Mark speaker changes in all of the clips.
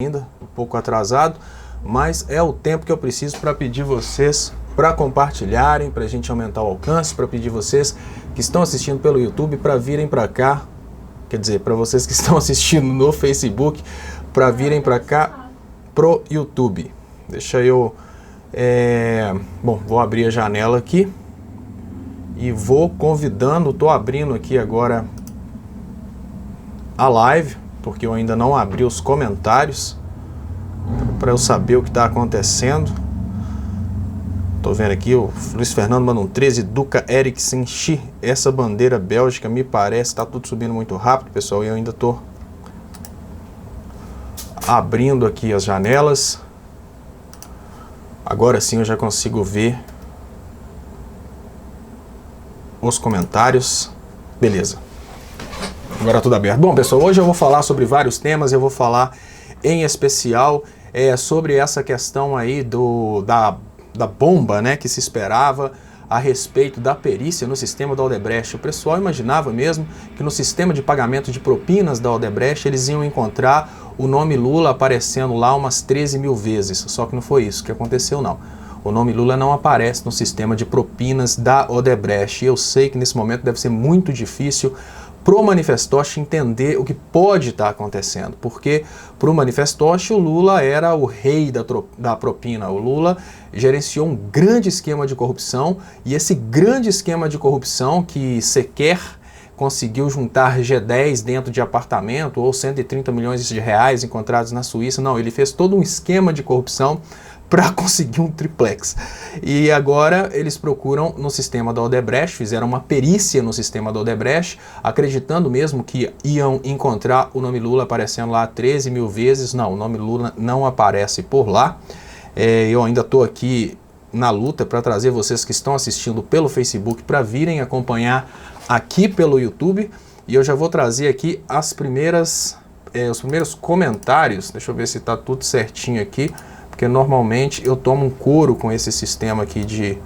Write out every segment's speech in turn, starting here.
Speaker 1: ainda, um pouco atrasado, mas é o tempo que eu preciso para pedir vocês para compartilharem, para a gente aumentar o alcance, para pedir vocês que estão assistindo pelo YouTube para virem para cá, quer dizer, para vocês que estão assistindo no Facebook, para virem para cá pro YouTube. Deixa eu, bom, vou abrir a janela aqui e vou convidando, estou abrindo aqui agora a live, porque eu ainda não abri os comentários para eu saber o que está acontecendo. Tô vendo aqui, o Luiz Fernando manda um 13, Duca Eriksen, essa bandeira bélgica me parece, tá tudo subindo muito rápido, pessoal, e eu ainda tô abrindo aqui as janelas. Agora sim eu já consigo ver os comentários. Beleza. Agora tudo aberto. Bom, pessoal, hoje eu vou falar sobre vários temas, eu vou falar em especial sobre essa questão aí da bomba, né, que se esperava a respeito da perícia no sistema da Odebrecht. O pessoal imaginava mesmo que no sistema de pagamento de propinas da Odebrecht eles iam encontrar o nome Lula aparecendo lá umas 13 mil vezes, só que não foi isso que aconteceu, não. O nome Lula não aparece no sistema de propinas da Odebrecht. E eu sei que nesse momento deve ser muito difícil para o manifestoche entender o que pode estar acontecendo, porque para o manifestoche o Lula era o rei da propina. O Lula gerenciou um grande esquema de corrupção, e esse grande esquema de corrupção que sequer conseguiu juntar G10 dentro de apartamento ou 130 milhões de reais encontrados na Suíça, não, ele fez todo um esquema de corrupção para conseguir um triplex. E agora eles procuram no sistema da Odebrecht, fizeram uma perícia no sistema da Odebrecht, acreditando mesmo que iam encontrar o nome Lula aparecendo lá 13 mil vezes. Não, o nome Lula não aparece por lá. Eu ainda estou aqui na luta para trazer vocês que estão assistindo pelo Facebook para virem acompanhar aqui pelo YouTube. E eu já vou trazer aqui os primeiros comentários. Deixa eu ver se está tudo certinho aqui, porque normalmente eu tomo um couro com esse sistema aqui de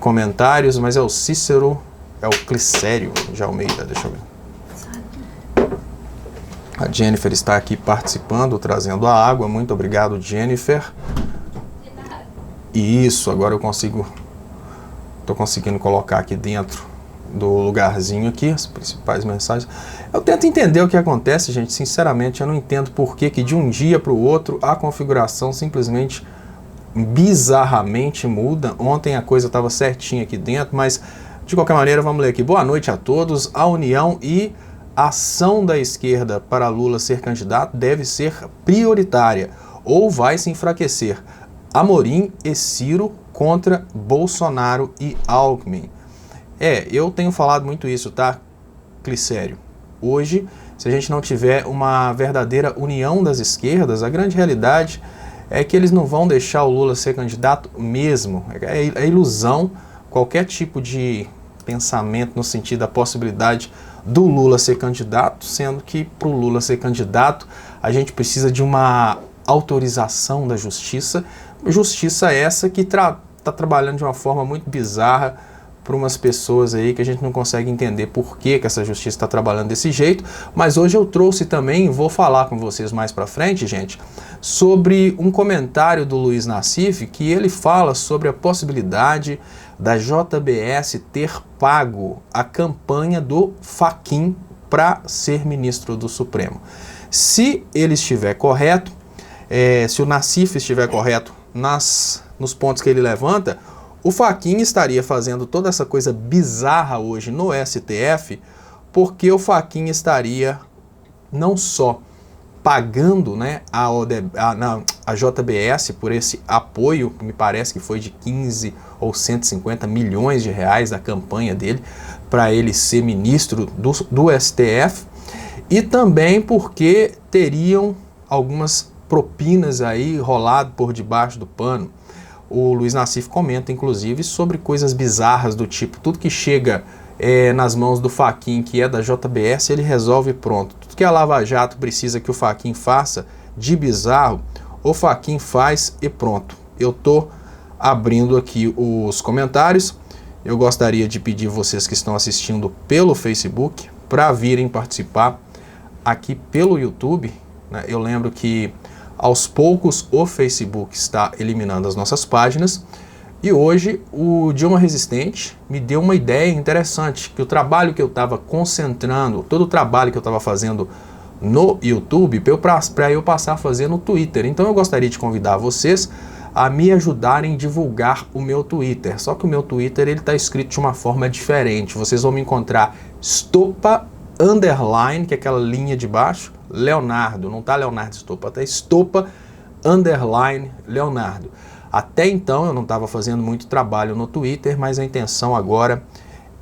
Speaker 1: comentários, mas é o Cícero, é o Clicério de Almeida, deixa eu ver. A Jennifer está aqui participando, trazendo a água, muito obrigado, Jennifer. Isso, agora eu estou conseguindo colocar aqui dentro do lugarzinho aqui, as principais mensagens. Eu tento entender o que acontece, gente, sinceramente, eu não entendo por que de um dia para o outro a configuração simplesmente bizarramente muda. Ontem a coisa estava certinha aqui dentro, mas de qualquer maneira vamos ler aqui. Boa noite a todos. A união e ação da esquerda para Lula ser candidato deve ser prioritária ou vai se enfraquecer. Amorim e Ciro contra Bolsonaro e Alckmin. Eu tenho falado muito isso, tá, Clicério? Hoje, se a gente não tiver uma verdadeira união das esquerdas, a grande realidade é que eles não vão deixar o Lula ser candidato mesmo. É ilusão qualquer tipo de pensamento no sentido da possibilidade do Lula ser candidato, sendo que para o Lula ser candidato a gente precisa de uma autorização da justiça. Justiça essa que está trabalhando de uma forma muito bizarra para umas pessoas aí que a gente não consegue entender por que essa justiça está trabalhando desse jeito. Mas hoje eu trouxe também, vou falar com vocês mais para frente, gente, sobre um comentário do Luiz Nassif, que ele fala sobre a possibilidade da JBS ter pago a campanha do Fachin para ser ministro do Supremo. Se ele estiver correto, se o Nassif estiver correto nos pontos que ele levanta, o Fachin estaria fazendo toda essa coisa bizarra hoje no STF, porque o Fachin estaria não só pagando, né, a JBS por esse apoio, que me parece que foi de 15 ou 150 milhões de reais da campanha dele, para ele ser ministro do STF, e também porque teriam algumas propinas aí rolado por debaixo do pano. O Luiz Nassif comenta, inclusive, sobre coisas bizarras do tipo, tudo que chega nas mãos do Fachin, que é da JBS, ele resolve pronto. Tudo que a Lava Jato precisa que o Fachin faça de bizarro, o Fachin faz e pronto. Eu tô abrindo aqui os comentários. Eu gostaria de pedir vocês que estão assistindo pelo Facebook para virem participar aqui pelo YouTube, né? Eu lembro que Aos poucos, o Facebook está eliminando as nossas páginas. E hoje, o Dilma Resistente me deu uma ideia interessante, que o trabalho que eu estava concentrando, todo o trabalho que eu estava fazendo no YouTube, para eu passar a fazer no Twitter. Então eu gostaria de convidar vocês a me ajudarem a divulgar o meu Twitter. Só que o meu Twitter está escrito de uma forma diferente. Vocês vão me encontrar Estopa _, que é aquela linha de baixo, Leonardo, não tá Leonardo Estopa, tá Estopa _ Leonardo. Até então eu não estava fazendo muito trabalho no Twitter, mas a intenção agora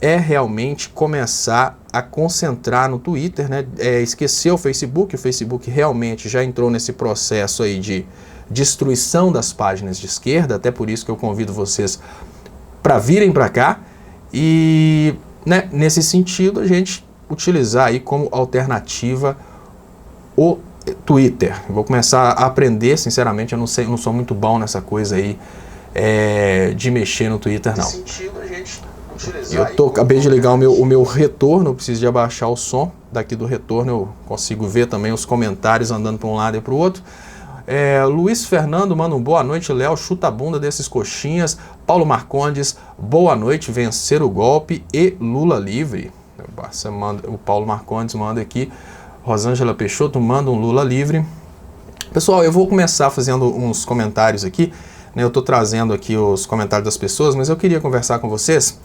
Speaker 1: é realmente começar a concentrar no Twitter, né? Esquecer o Facebook realmente já entrou nesse processo aí de destruição das páginas de esquerda, até por isso que eu convido vocês para virem para cá e, né, nesse sentido a gente utilizar aí como alternativa o Twitter. Eu vou começar a aprender, sinceramente, eu não sei, eu não sou muito bom nessa coisa aí de mexer no Twitter, não. Acabei de ligar o meu retorno, eu preciso de abaixar o som daqui do retorno, eu consigo ver também os comentários andando para um lado e para o outro. Luiz Fernando manda um boa noite, Léo, chuta a bunda desses coxinhas. Paulo Marcondes, boa noite, vencer o golpe e Lula livre. O Paulo Marcondes manda aqui. Rosângela Peixoto manda um Lula livre. Pessoal, eu vou começar fazendo uns comentários aqui, né? Eu estou trazendo aqui os comentários das pessoas, mas eu queria conversar com vocês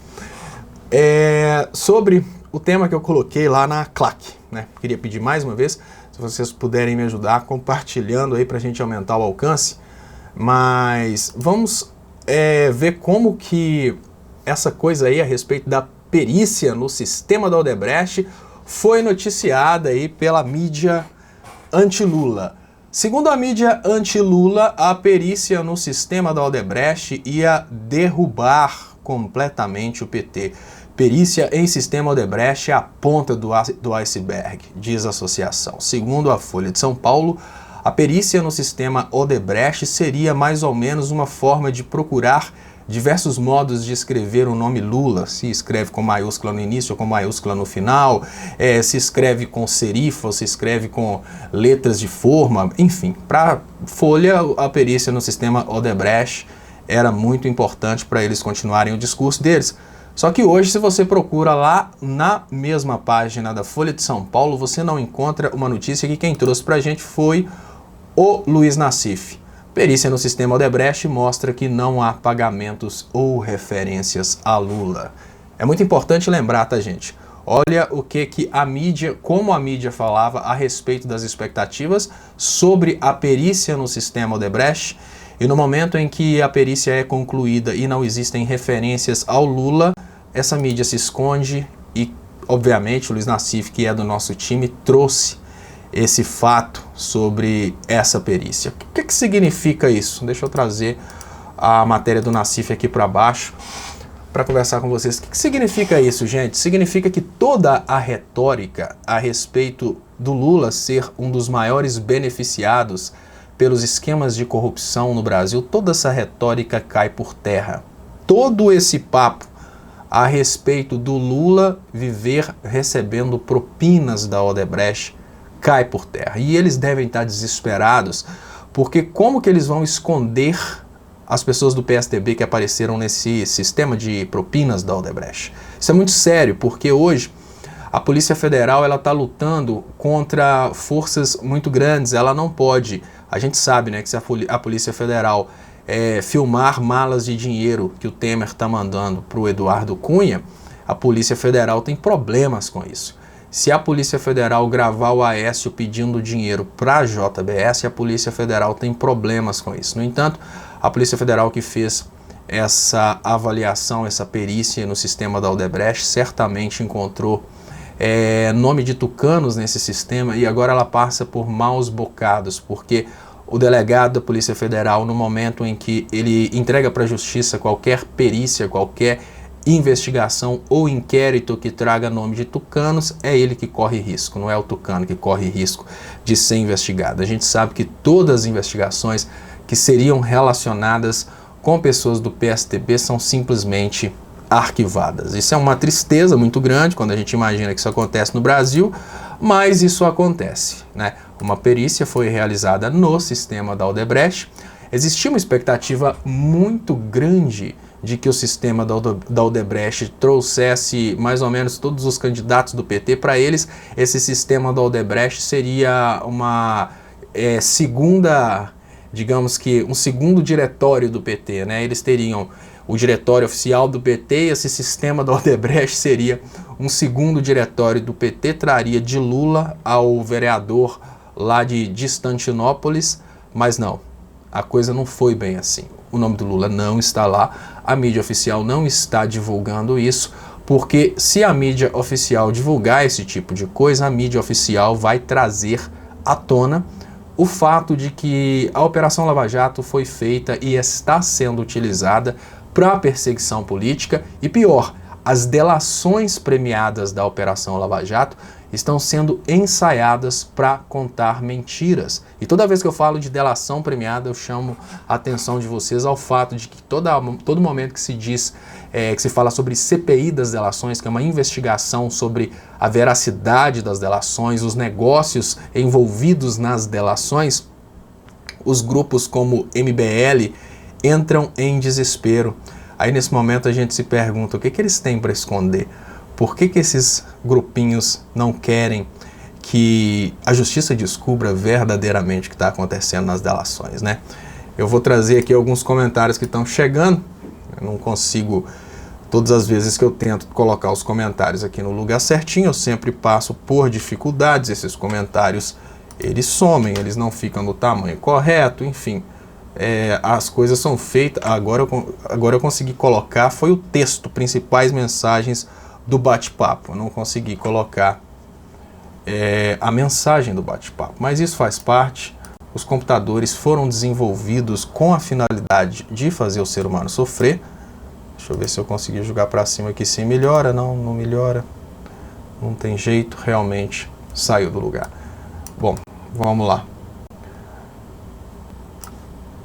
Speaker 1: sobre o tema que eu coloquei lá na claque, né? Queria pedir mais uma vez, se vocês puderem me ajudar compartilhando aí para a gente aumentar o alcance, mas vamos ver como que essa coisa aí a respeito da perícia no sistema da Odebrecht foi noticiada aí pela mídia anti-Lula. Segundo a mídia anti-Lula, a perícia no sistema da Odebrecht ia derrubar completamente o PT. Perícia em sistema Odebrecht é a ponta do iceberg, diz a associação. Segundo a Folha de São Paulo, a perícia no sistema Odebrecht seria mais ou menos uma forma de procurar diversos modos de escrever o nome Lula. Se escreve com maiúscula no início ou com maiúscula no final, se escreve com serifa ou se escreve com letras de forma, enfim. Para Folha, a perícia no sistema Odebrecht era muito importante para eles continuarem o discurso deles. Só que hoje, se você procura lá na mesma página da Folha de São Paulo, você não encontra uma notícia que quem trouxe para a gente foi o Luiz Nassif. Perícia no sistema Odebrecht mostra que não há pagamentos ou referências a Lula. É muito importante lembrar, tá, gente? Olha o que a mídia, como a mídia falava a respeito das expectativas sobre a perícia no sistema Odebrecht, e no momento em que a perícia é concluída e não existem referências ao Lula, essa mídia se esconde e, obviamente, o Luiz Nassif, que é do nosso time, trouxe esse fato sobre essa perícia. O que significa isso? Deixa eu trazer a matéria do Nassif aqui para baixo para conversar com vocês. O que significa isso, gente? Significa que toda a retórica a respeito do Lula ser um dos maiores beneficiados pelos esquemas de corrupção no Brasil, toda essa retórica cai por terra. Todo esse papo a respeito do Lula viver recebendo propinas da Odebrecht cai por terra. E eles devem estar desesperados, porque como que eles vão esconder as pessoas do PSDB que apareceram nesse sistema de propinas da Odebrecht? Isso é muito sério, porque hoje a Polícia Federal está lutando contra forças muito grandes, ela não pode. A gente sabe, né, que se a Polícia Federal filmar malas de dinheiro que o Temer está mandando para o Eduardo Cunha, a Polícia Federal tem problemas com isso. Se a Polícia Federal gravar o Aécio pedindo dinheiro para a JBS, a Polícia Federal tem problemas com isso. No entanto, a Polícia Federal que fez essa avaliação, essa perícia no sistema da Odebrecht, certamente encontrou nome de tucanos nesse sistema e agora ela passa por maus bocados, porque o delegado da Polícia Federal, no momento em que ele entrega para a Justiça qualquer perícia, qualquer investigação ou inquérito que traga nome de tucanos, é ele que corre risco, não é o tucano que corre risco de ser investigado. A gente sabe que todas as investigações que seriam relacionadas com pessoas do PSDB são simplesmente arquivadas. Isso é uma tristeza muito grande quando a gente imagina que isso acontece no Brasil, mas isso acontece, né? Uma perícia foi realizada no sistema da Odebrecht. Existia uma expectativa muito grande de que o sistema da Odebrecht trouxesse mais ou menos todos os candidatos do PT. Para eles, esse sistema da Odebrecht seria uma segunda, digamos que um segundo diretório do PT, né? Eles teriam o diretório oficial do PT e esse sistema da Odebrecht seria um segundo diretório do PT, traria de Lula ao vereador lá de Distantinópolis, mas não, a coisa não foi bem assim. O nome do Lula não está lá, a mídia oficial não está divulgando isso, porque se a mídia oficial divulgar esse tipo de coisa, a mídia oficial vai trazer à tona o fato de que a Operação Lava Jato foi feita e está sendo utilizada para perseguição política e, pior, as delações premiadas da Operação Lava Jato estão sendo ensaiadas para contar mentiras. E toda vez que eu falo de delação premiada, eu chamo a atenção de vocês ao fato de que todo momento que se diz, que se fala sobre CPI das delações, que é uma investigação sobre a veracidade das delações, os negócios envolvidos nas delações, os grupos como MBL entram em desespero. Aí nesse momento a gente se pergunta o que eles têm para esconder? Por que esses grupinhos não querem que a justiça descubra verdadeiramente o que está acontecendo nas delações, né? Eu vou trazer aqui alguns comentários que estão chegando. Eu não consigo, todas as vezes que eu tento colocar os comentários aqui no lugar certinho, eu sempre passo por dificuldades. Esses comentários, eles somem, eles não ficam no tamanho correto, enfim. As coisas são feitas. Agora eu consegui colocar, foi o texto, principais mensagens do bate-papo. Eu não consegui colocar a mensagem do bate-papo, mas isso faz parte. Os computadores foram desenvolvidos com a finalidade de fazer o ser humano sofrer. Deixa eu ver se eu consegui jogar para cima aqui, se melhora. Não melhora, não tem jeito, realmente saiu do lugar. Bom, vamos lá.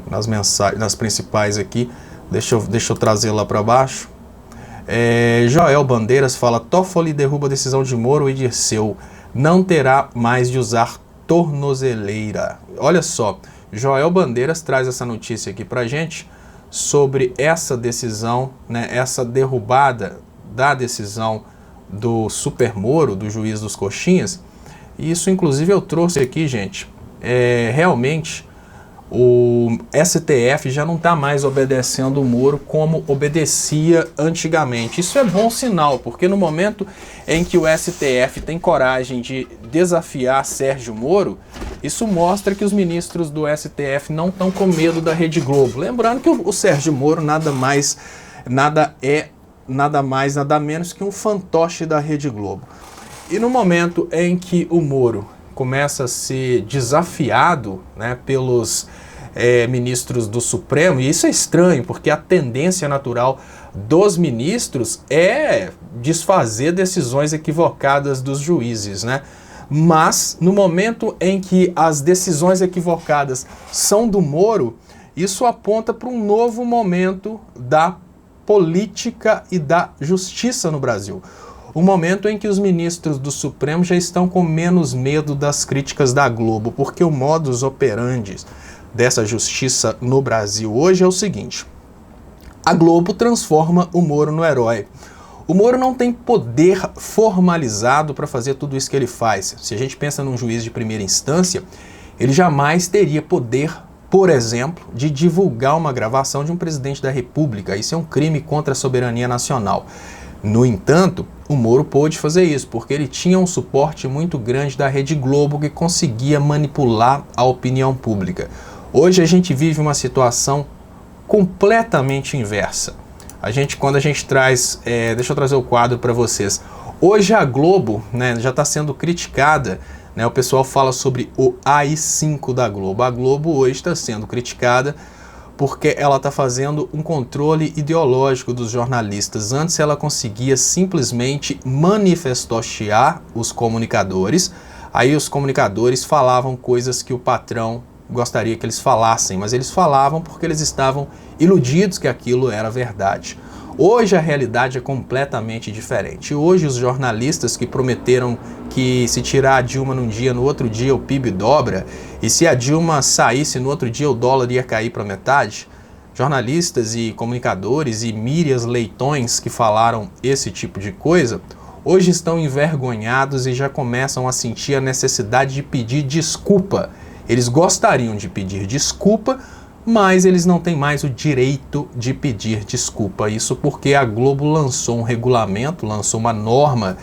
Speaker 1: Nas mensagens, nas principais aqui, deixa eu trazer lá para baixo. Joel Bandeiras fala: Toffoli derruba a decisão de Moro e Dirceu, não terá mais de usar tornozeleira. Olha só, Joel Bandeiras traz essa notícia aqui pra gente sobre essa decisão, né, essa derrubada da decisão do Super Moro, do juiz dos coxinhas. E isso inclusive eu trouxe aqui, gente, realmente o STF já não está mais obedecendo o Moro como obedecia antigamente. Isso é bom sinal, porque no momento em que o STF tem coragem de desafiar Sérgio Moro, isso mostra que os ministros do STF não estão com medo da Rede Globo. Lembrando que o Sérgio Moro nada menos que um fantoche da Rede Globo. E no momento em que o Moro começa a ser desafiado, né, pelos ministros do Supremo, e isso é estranho, porque a tendência natural dos ministros é desfazer decisões equivocadas dos juízes, né? Mas no momento em que as decisões equivocadas são do Moro, isso aponta para um novo momento da política e da justiça no Brasil. O momento em que os ministros do Supremo já estão com menos medo das críticas da Globo, porque o modus operandi dessa justiça no Brasil hoje é o seguinte: a Globo transforma o Moro no herói. O Moro não tem poder formalizado para fazer tudo isso que ele faz. Se a gente pensa num juiz de primeira instância, ele jamais teria poder, por exemplo, de divulgar uma gravação de um presidente da República. Isso é um crime contra a soberania nacional. No entanto, o Moro pôde fazer isso, porque ele tinha um suporte muito grande da Rede Globo, que conseguia manipular a opinião pública. Hoje a gente vive uma situação completamente inversa. Quando a gente traz, deixa eu trazer o quadro para vocês. Hoje a Globo, né, já está sendo criticada, né, o pessoal fala sobre o AI-5 da Globo. A Globo hoje está sendo criticada porque ela está fazendo um controle ideológico dos jornalistas. Antes ela conseguia simplesmente manifestostear os comunicadores, aí os comunicadores falavam coisas que o patrão gostaria que eles falassem, mas eles falavam porque eles estavam iludidos que aquilo era verdade. Hoje a realidade é completamente diferente. Hoje os jornalistas que prometeram que se tirar a Dilma num dia, no outro dia o PIB dobra, e se a Dilma saísse no outro dia o dólar ia cair para metade, jornalistas e comunicadores e mídias leitões que falaram esse tipo de coisa, hoje estão envergonhados e já começam a sentir a necessidade de pedir desculpa. Eles gostariam de pedir desculpa, mas eles não têm mais o direito de pedir desculpa. Isso porque a Globo lançou um regulamento, lançou uma norma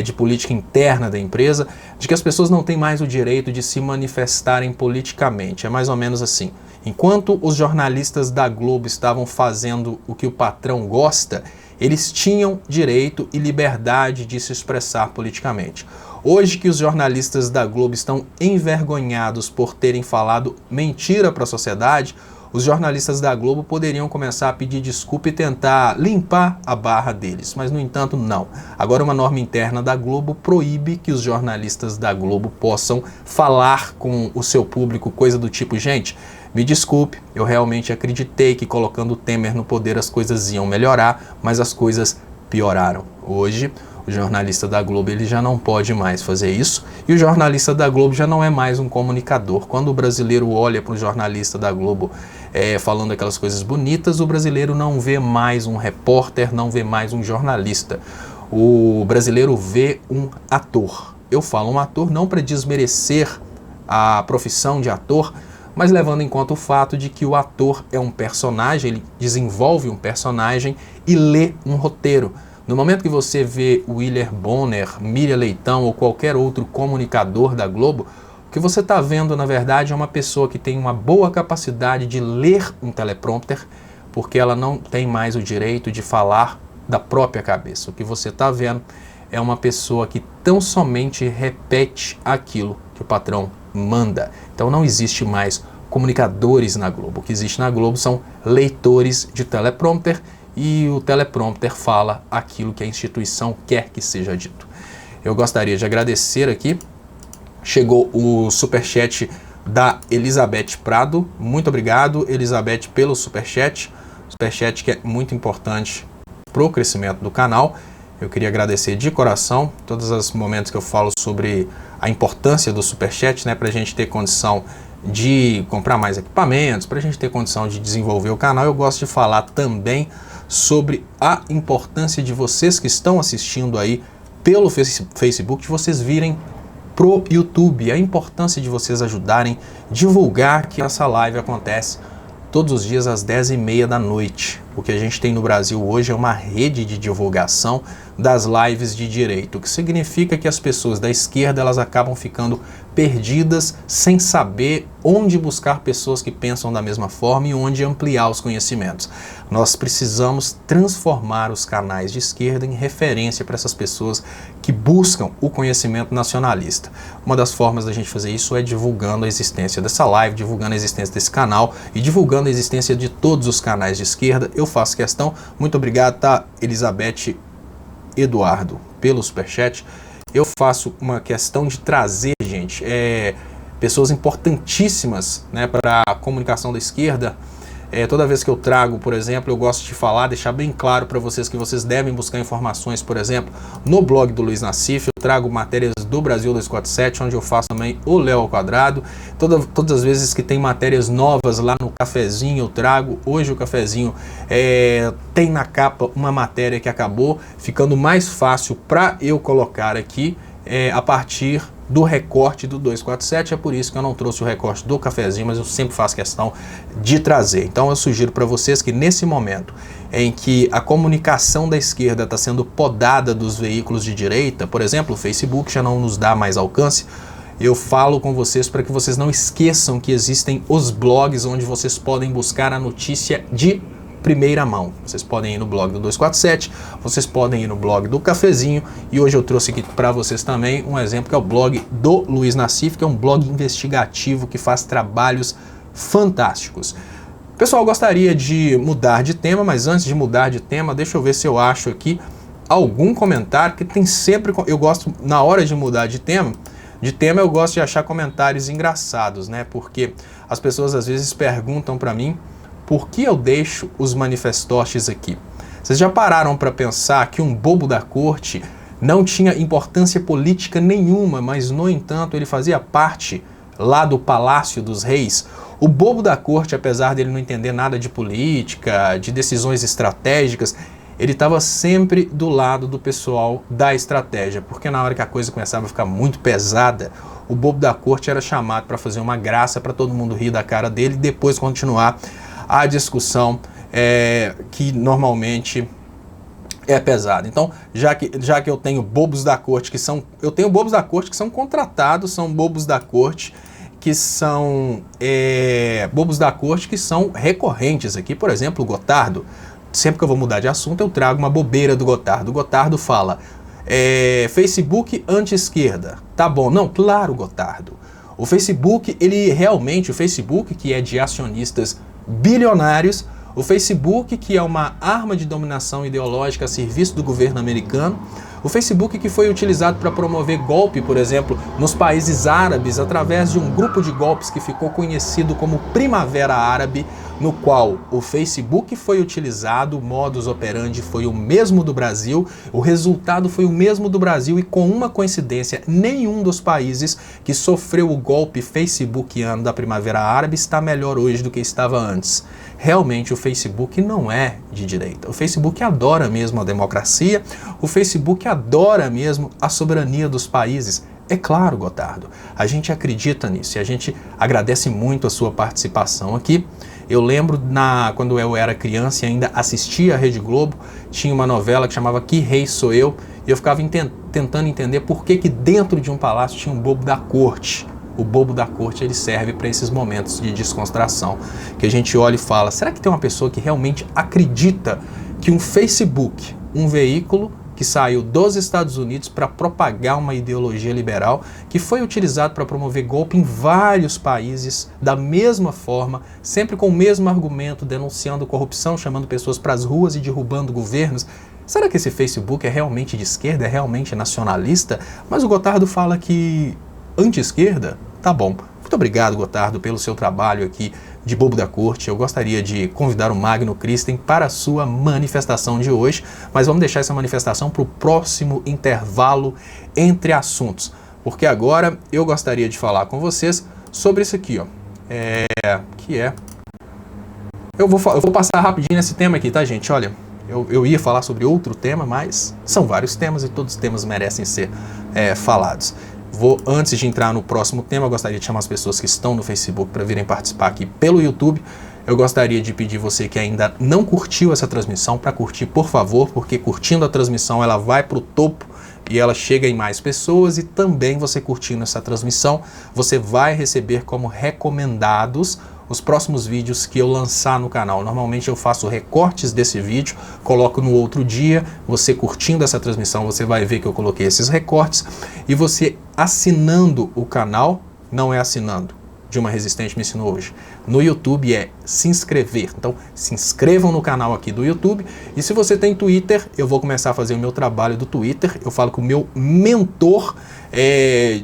Speaker 1: de política interna da empresa, de que as pessoas não têm mais o direito de se manifestarem politicamente. É mais ou menos assim. Enquanto os jornalistas da Globo estavam fazendo o que o patrão gosta, eles tinham direito e liberdade de se expressar politicamente. Hoje que os jornalistas da Globo estão envergonhados por terem falado mentira para a sociedade, os jornalistas da Globo poderiam começar a pedir desculpa e tentar limpar a barra deles. Mas, no entanto, não. Agora uma norma interna da Globo proíbe que os jornalistas da Globo possam falar com o seu público, coisa do tipo, gente, me desculpe, eu realmente acreditei que colocando o Temer no poder as coisas iam melhorar, mas as coisas pioraram. Hoje, o jornalista da Globo ele já não pode mais fazer isso e o jornalista da Globo já não é mais um comunicador. Quando o brasileiro olha para o jornalista da Globo falando aquelas coisas bonitas, o brasileiro não vê mais um repórter, não vê mais um jornalista. O brasileiro vê um ator. Eu falo um ator não para desmerecer a profissão de ator, mas levando em conta o fato de que o ator é um personagem, ele desenvolve um personagem e lê um roteiro. No momento que você vê o Willer Bonner, Miriam Leitão ou qualquer outro comunicador da Globo, o que você está vendo, na verdade, é uma pessoa que tem uma boa capacidade de ler um teleprompter, porque ela não tem mais o direito de falar da própria cabeça. O que você está vendo é uma pessoa que tão somente repete aquilo que o patrão manda. Então não existe mais comunicadores na Globo. O que existe na Globo são leitores de teleprompter e o teleprompter fala aquilo que a instituição quer que seja dito. Eu gostaria de agradecer aqui. Chegou o superchat da Elizabeth Prado. Muito obrigado, Elizabeth, pelo superchat. Superchat que é muito importante para o crescimento do canal. Eu queria agradecer de coração todos os momentos que eu falo sobre a importância do superchat, né, para a gente ter condição de comprar mais equipamentos, para a gente ter condição de desenvolver o canal. Eu gosto de falar também sobre a importância de vocês que estão assistindo aí pelo Facebook, de vocês virem pro YouTube, a importância de vocês ajudarem a divulgar que essa live acontece todos os dias às 10h30 da noite. O que a gente tem no Brasil hoje é uma rede de divulgação das lives de direito, o que significa que as pessoas da esquerda elas acabam ficando perdidas sem saber onde buscar pessoas que pensam da mesma forma e onde ampliar os conhecimentos. Nós precisamos transformar os canais de esquerda em referência para essas pessoas que buscam o conhecimento nacionalista. Uma das formas da gente fazer isso é divulgando a existência dessa live, divulgando a existência desse canal e divulgando a existência de todos os canais de esquerda. Eu faço questão. Muito obrigado, tá, Elizabeth Eduardo, pelo superchat. Eu faço uma questão de trazer, gente, pessoas importantíssimas, né, para a comunicação da esquerda. Toda vez que eu trago, por exemplo, eu gosto de falar, deixar bem claro para vocês que vocês devem buscar informações, por exemplo, no blog do Luiz Nassif. Eu trago matérias do Brasil 247, onde eu faço também o Léo ao Quadrado. Todas as vezes que tem matérias novas lá no Cafezinho, eu trago. Hoje o Cafezinho tem na capa uma matéria que acabou ficando mais fácil para eu colocar aqui a partir do recorte do 247, é por isso que eu não trouxe o recorte do Cafezinho, mas eu sempre faço questão de trazer. Então eu sugiro para vocês que nesse momento em que a comunicação da esquerda está sendo podada dos veículos de direita, por exemplo, o Facebook já não nos dá mais alcance, eu falo com vocês para que vocês não esqueçam que existem os blogs onde vocês podem buscar a notícia de primeira mão. Vocês podem ir no blog do 247, vocês podem ir no blog do Cafezinho, e hoje eu trouxe aqui para vocês também um exemplo que é o blog do Luiz Nassif, que é um blog investigativo que faz trabalhos fantásticos. Pessoal, gostaria de mudar de tema, mas antes de mudar de tema, deixa eu ver se eu acho aqui algum comentário, que tem sempre, eu gosto, na hora de mudar de tema eu gosto de achar comentários engraçados, né, porque as pessoas às vezes perguntam para mim por que eu deixo os manifestoches aqui. Vocês já pararam para pensar que um bobo da corte não tinha importância política nenhuma, mas, no entanto, ele fazia parte lá do Palácio dos Reis? O bobo da corte, apesar dele não entender nada de política, de decisões estratégicas, ele estava sempre do lado do pessoal da estratégia, porque na hora que a coisa começava a ficar muito pesada, o bobo da corte era chamado para fazer uma graça, para todo mundo rir da cara dele e depois continuar a discussão que normalmente é pesada. Então, já que eu tenho bobos da corte que são... Eu tenho bobos da corte que são contratados, são bobos da corte que são bobos da corte que são recorrentes aqui. Por exemplo, o Gotardo. Sempre que eu vou mudar de assunto, eu trago uma bobeira do Gotardo. O Gotardo fala, Facebook anti-esquerda. Tá bom. Não, claro, Gotardo. O Facebook, o Facebook, que é de acionistas bilionários, o Facebook, que é uma arma de dominação ideológica a serviço do governo americano, o Facebook que foi utilizado para promover golpe, por exemplo, nos países árabes, através de um grupo de golpes que ficou conhecido como Primavera Árabe, no qual o Facebook foi utilizado, o modus operandi foi o mesmo do Brasil, o resultado foi o mesmo do Brasil e, com uma coincidência, nenhum dos países que sofreu o golpe facebookiano da Primavera Árabe está melhor hoje do que estava antes. Realmente o Facebook não é de direita. O Facebook adora mesmo a democracia, o Facebook adora mesmo a soberania dos países. É claro, Gotardo, a gente acredita nisso e a gente agradece muito a sua participação aqui. Eu lembro, quando eu era criança e ainda assistia a Rede Globo, tinha uma novela que chamava Que Rei Sou Eu, e eu ficava tentando entender por que dentro de um palácio tinha um bobo da corte. O bobo da corte, ele serve para esses momentos de descontração, que a gente olha e fala, será que tem uma pessoa que realmente acredita que um Facebook, um veículo que saiu dos Estados Unidos para propagar uma ideologia liberal, que foi utilizado para promover golpe em vários países, da mesma forma, sempre com o mesmo argumento, denunciando corrupção, chamando pessoas para as ruas e derrubando governos? Será que esse Facebook é realmente de esquerda, é realmente nacionalista? Mas o Gotardo fala que anti-esquerda? Tá bom. Muito obrigado, Gotardo, pelo seu trabalho aqui de bobo da corte. Eu gostaria de convidar o Magno Christen para a sua manifestação de hoje, mas vamos deixar essa manifestação para o próximo intervalo entre assuntos, porque agora eu gostaria de falar com vocês sobre isso aqui, ó, eu vou passar rapidinho nesse tema aqui, tá, gente? Olha, eu ia falar sobre outro tema, mas são vários temas e todos os temas merecem ser falados. Antes de entrar no próximo tema, eu gostaria de chamar as pessoas que estão no Facebook para virem participar aqui pelo YouTube. Eu gostaria de pedir você que ainda não curtiu essa transmissão para curtir, por favor, porque curtindo a transmissão ela vai para o topo e ela chega em mais pessoas, e também você curtindo essa transmissão, você vai receber como recomendados os próximos vídeos que eu lançar no canal. Normalmente eu faço recortes desse vídeo, coloco no outro dia. Você curtindo essa transmissão, você vai ver que eu coloquei esses recortes, e você assinando o canal, não é assinando, Dilma Resistente me ensinou hoje, no YouTube é se inscrever. Então se inscrevam no canal aqui do YouTube, e se você tem Twitter, eu vou começar a fazer o meu trabalho do Twitter. Eu falo que o meu mentor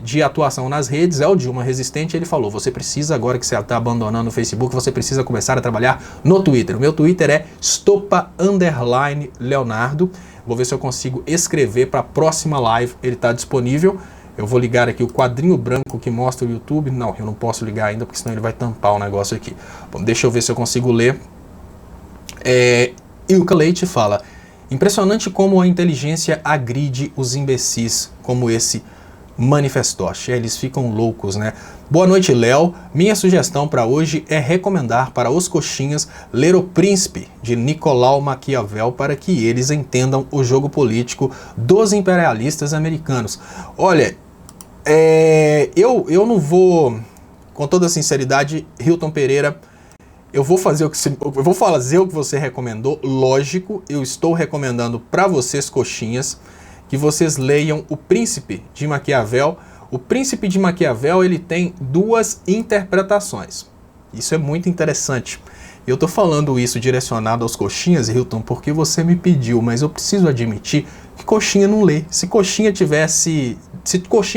Speaker 1: de atuação nas redes é o Dilma Resistente. Ele falou, você precisa, agora que você está abandonando o Facebook, você precisa começar a trabalhar no Twitter. O meu Twitter é Estopa_Leonardo. Vou ver se eu consigo escrever para a próxima live, ele está disponível. Eu vou ligar aqui o quadrinho branco que mostra o YouTube. Não, eu não posso ligar ainda, porque senão ele vai tampar o negócio aqui. Bom, deixa eu ver se eu consigo ler. Ilka Leite fala, impressionante como a inteligência agride os imbecis, como esse manifestoche. Eles ficam loucos, né? Boa noite, Léo. Minha sugestão para hoje é recomendar para os coxinhas ler O Príncipe, de Nicolau Maquiavel, para que eles entendam o jogo político dos imperialistas americanos. Olha, eu não vou, com toda sinceridade, Hilton Pereira, eu vou fazer o que você recomendou. Lógico, eu estou recomendando para vocês, coxinhas, que vocês leiam O Príncipe de Maquiavel. O Príncipe de Maquiavel, ele tem duas interpretações. Isso é muito interessante. Eu estou falando isso direcionado aos coxinhas, Hilton, porque você me pediu, mas eu preciso admitir que coxinha não lê. Se coxinha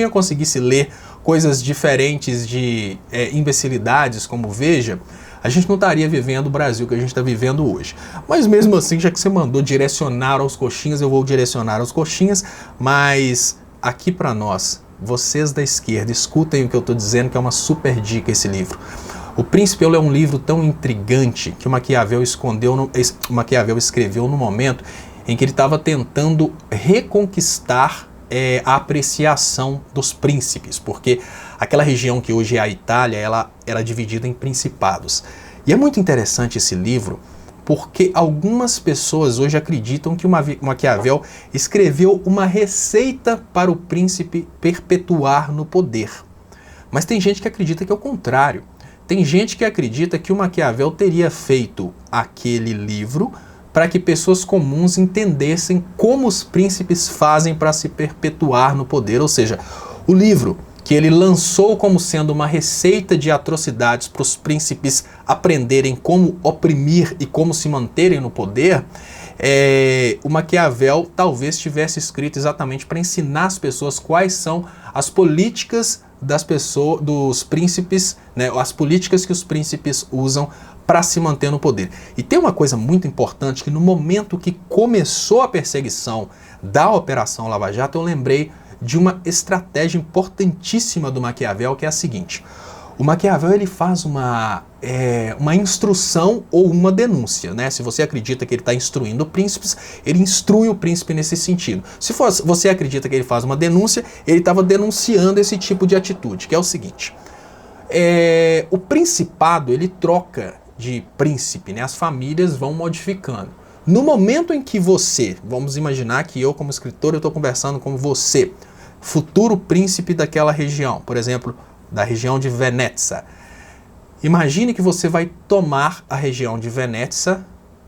Speaker 1: conseguisse ler coisas diferentes de imbecilidades, como Veja, a gente não estaria vivendo o Brasil que a gente está vivendo hoje. Mas mesmo assim, já que você mandou direcionar aos coxinhas, eu vou direcionar aos coxinhas, mas aqui para nós, vocês da esquerda, escutem o que eu estou dizendo, que é uma super dica esse livro. O Príncipe é um livro tão intrigante que o Maquiavel escreveu no momento em que ele estava tentando reconquistar a apreciação dos príncipes, porque aquela região que hoje é a Itália, ela era dividida em principados. E é muito interessante esse livro, porque algumas pessoas hoje acreditam que o Maquiavel escreveu uma receita para o príncipe perpetuar no poder. Mas tem gente que acredita que é o contrário. Tem gente que acredita que o Maquiavel teria feito aquele livro para que pessoas comuns entendessem como os príncipes fazem para se perpetuar no poder. Ou seja, o livro que ele lançou como sendo uma receita de atrocidades para os príncipes aprenderem como oprimir e como se manterem no poder, o Maquiavel talvez tivesse escrito exatamente para ensinar as pessoas quais são as políticas dos príncipes, né, as políticas que os príncipes usam para se manter no poder. E tem uma coisa muito importante, que no momento que começou a perseguição da Operação Lava Jato, eu lembrei de uma estratégia importantíssima do Maquiavel, que é a seguinte: o Maquiavel ele faz uma instrução ou uma denúncia, né? Se você acredita que ele está instruindo príncipes, ele instrui o príncipe nesse sentido. Se você acredita que ele faz uma denúncia, ele estava denunciando esse tipo de atitude, que é o seguinte: o principado ele troca de príncipe, né? As famílias vão modificando. No momento em que vamos imaginar que eu como escritor eu estou conversando com você, futuro príncipe daquela região, por exemplo, da região de Veneza. Imagine que você vai tomar a região de Veneza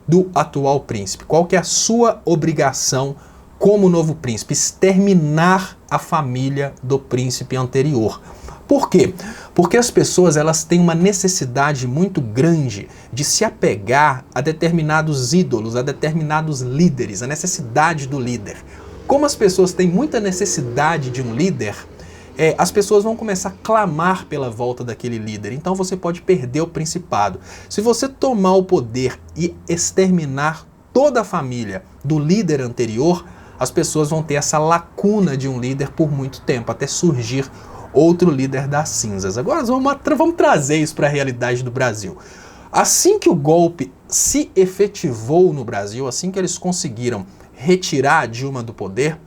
Speaker 1: do atual príncipe. Qual que é a sua obrigação como novo príncipe? Exterminar a família do príncipe anterior. Por quê? Porque as pessoas elas têm uma necessidade muito grande de se apegar a determinados ídolos, a determinados líderes, a necessidade do líder. Como as pessoas têm muita necessidade de um líder, as pessoas vão começar a clamar pela volta daquele líder. Então você pode perder o principado. Se você tomar o poder e exterminar toda a família do líder anterior, as pessoas vão ter essa lacuna de um líder por muito tempo, até surgir outro líder das cinzas. Agora vamos trazer isso para a realidade do Brasil. Assim que o golpe se efetivou no Brasil, assim que eles conseguiram retirar a Dilma do poder,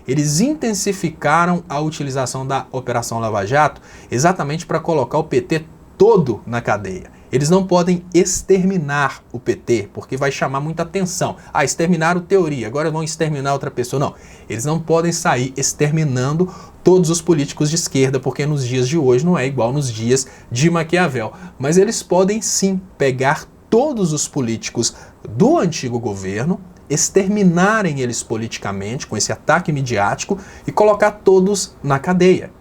Speaker 1: eles intensificaram a utilização da Operação Lava Jato exatamente para colocar o PT todo na cadeia. Eles não podem exterminar o PT, porque vai chamar muita atenção. Exterminaram teoria, agora vão exterminar outra pessoa. Não, eles não podem sair exterminando todos os políticos de esquerda, porque nos dias de hoje não é igual nos dias de Maquiavel. Mas eles podem sim pegar todos os políticos do antigo governo, exterminarem eles politicamente com esse ataque midiático e colocar todos na cadeia.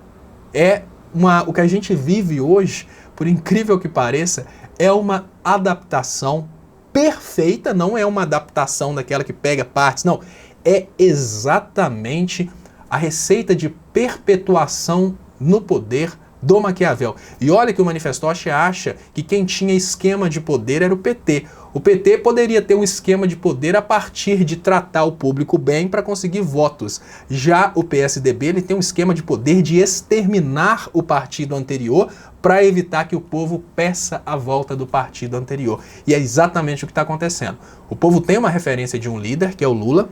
Speaker 1: O que a gente vive hoje, por incrível que pareça, é uma adaptação perfeita, não é uma adaptação daquela que pega partes, não. É exatamente a receita de perpetuação no poder do Maquiavel. E olha que o Manifestoche acha que quem tinha esquema de poder era o PT. O PT poderia ter um esquema de poder a partir de tratar o público bem para conseguir votos. Já o PSDB ele tem um esquema de poder de exterminar o partido anterior para evitar que o povo peça a volta do partido anterior. E é exatamente o que está acontecendo. O povo tem uma referência de um líder, que é o Lula,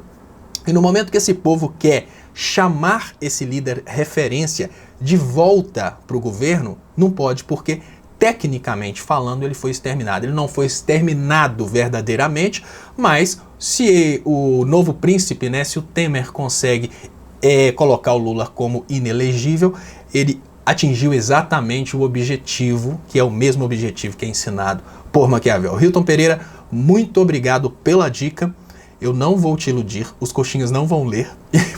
Speaker 1: e no momento que esse povo quer chamar esse líder referência de volta para o governo, não pode, porque tecnicamente falando ele foi exterminado. Ele não foi exterminado verdadeiramente, mas se o novo príncipe, né, se o Temer consegue colocar o Lula como inelegível, ele atingiu exatamente o objetivo, que é o mesmo objetivo que é ensinado por Maquiavel. Hilton Pereira, muito obrigado pela dica. Eu não vou te iludir, os coxinhas não vão ler,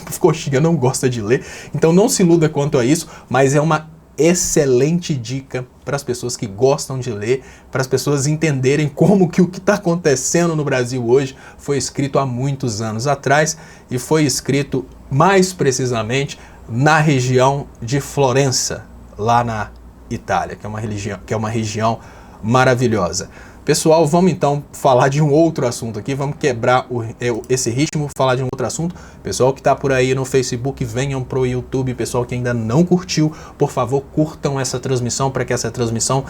Speaker 1: os coxinhas não gostam de ler, então não se iluda quanto a isso, mas é uma excelente dica para as pessoas que gostam de ler, para as pessoas entenderem como que o que está acontecendo no Brasil hoje foi escrito há muitos anos atrás e foi escrito mais precisamente na região de Florença, lá na Itália, que é uma região maravilhosa. Pessoal, vamos então falar de um outro assunto aqui, vamos quebrar esse ritmo, falar de um outro assunto. Pessoal que está por aí no Facebook, venham pro YouTube. Pessoal que ainda não curtiu, por favor, curtam essa transmissão para que essa transmissão,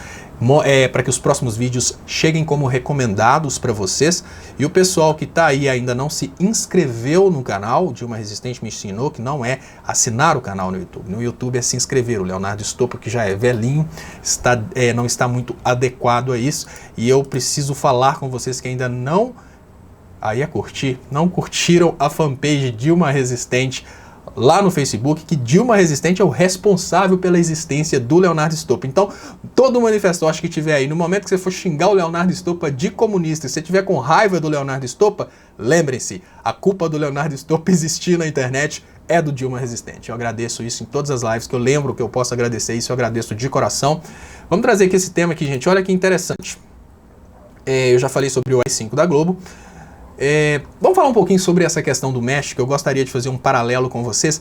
Speaker 1: para que os próximos vídeos cheguem como recomendados para vocês. E o pessoal que está aí ainda não se inscreveu no canal, Dilma Resistente me ensinou que não é assinar o canal no YouTube. No YouTube é se inscrever. O Leonardo Stoppa, que já é velhinho, não está muito adequado a isso. E eu preciso falar com vocês que ainda não curtiram a fanpage Dilma Resistente lá no Facebook, que Dilma Resistente é o responsável pela existência do Leonardo Stoppa. Então, todo manifestote que tiver aí, no momento que você for xingar o Leonardo Stoppa de comunista, se você tiver com raiva do Leonardo Stoppa, lembrem-se, a culpa do Leonardo Stoppa existir na internet é do Dilma Resistente. Eu agradeço isso em todas as lives que eu lembro que eu posso agradecer isso, eu agradeço de coração. Vamos trazer aqui esse tema aqui, gente, olha que interessante. Eu já falei sobre o AI-5 da Globo. Vamos falar um pouquinho sobre essa questão do México. Eu gostaria de fazer um paralelo com vocês.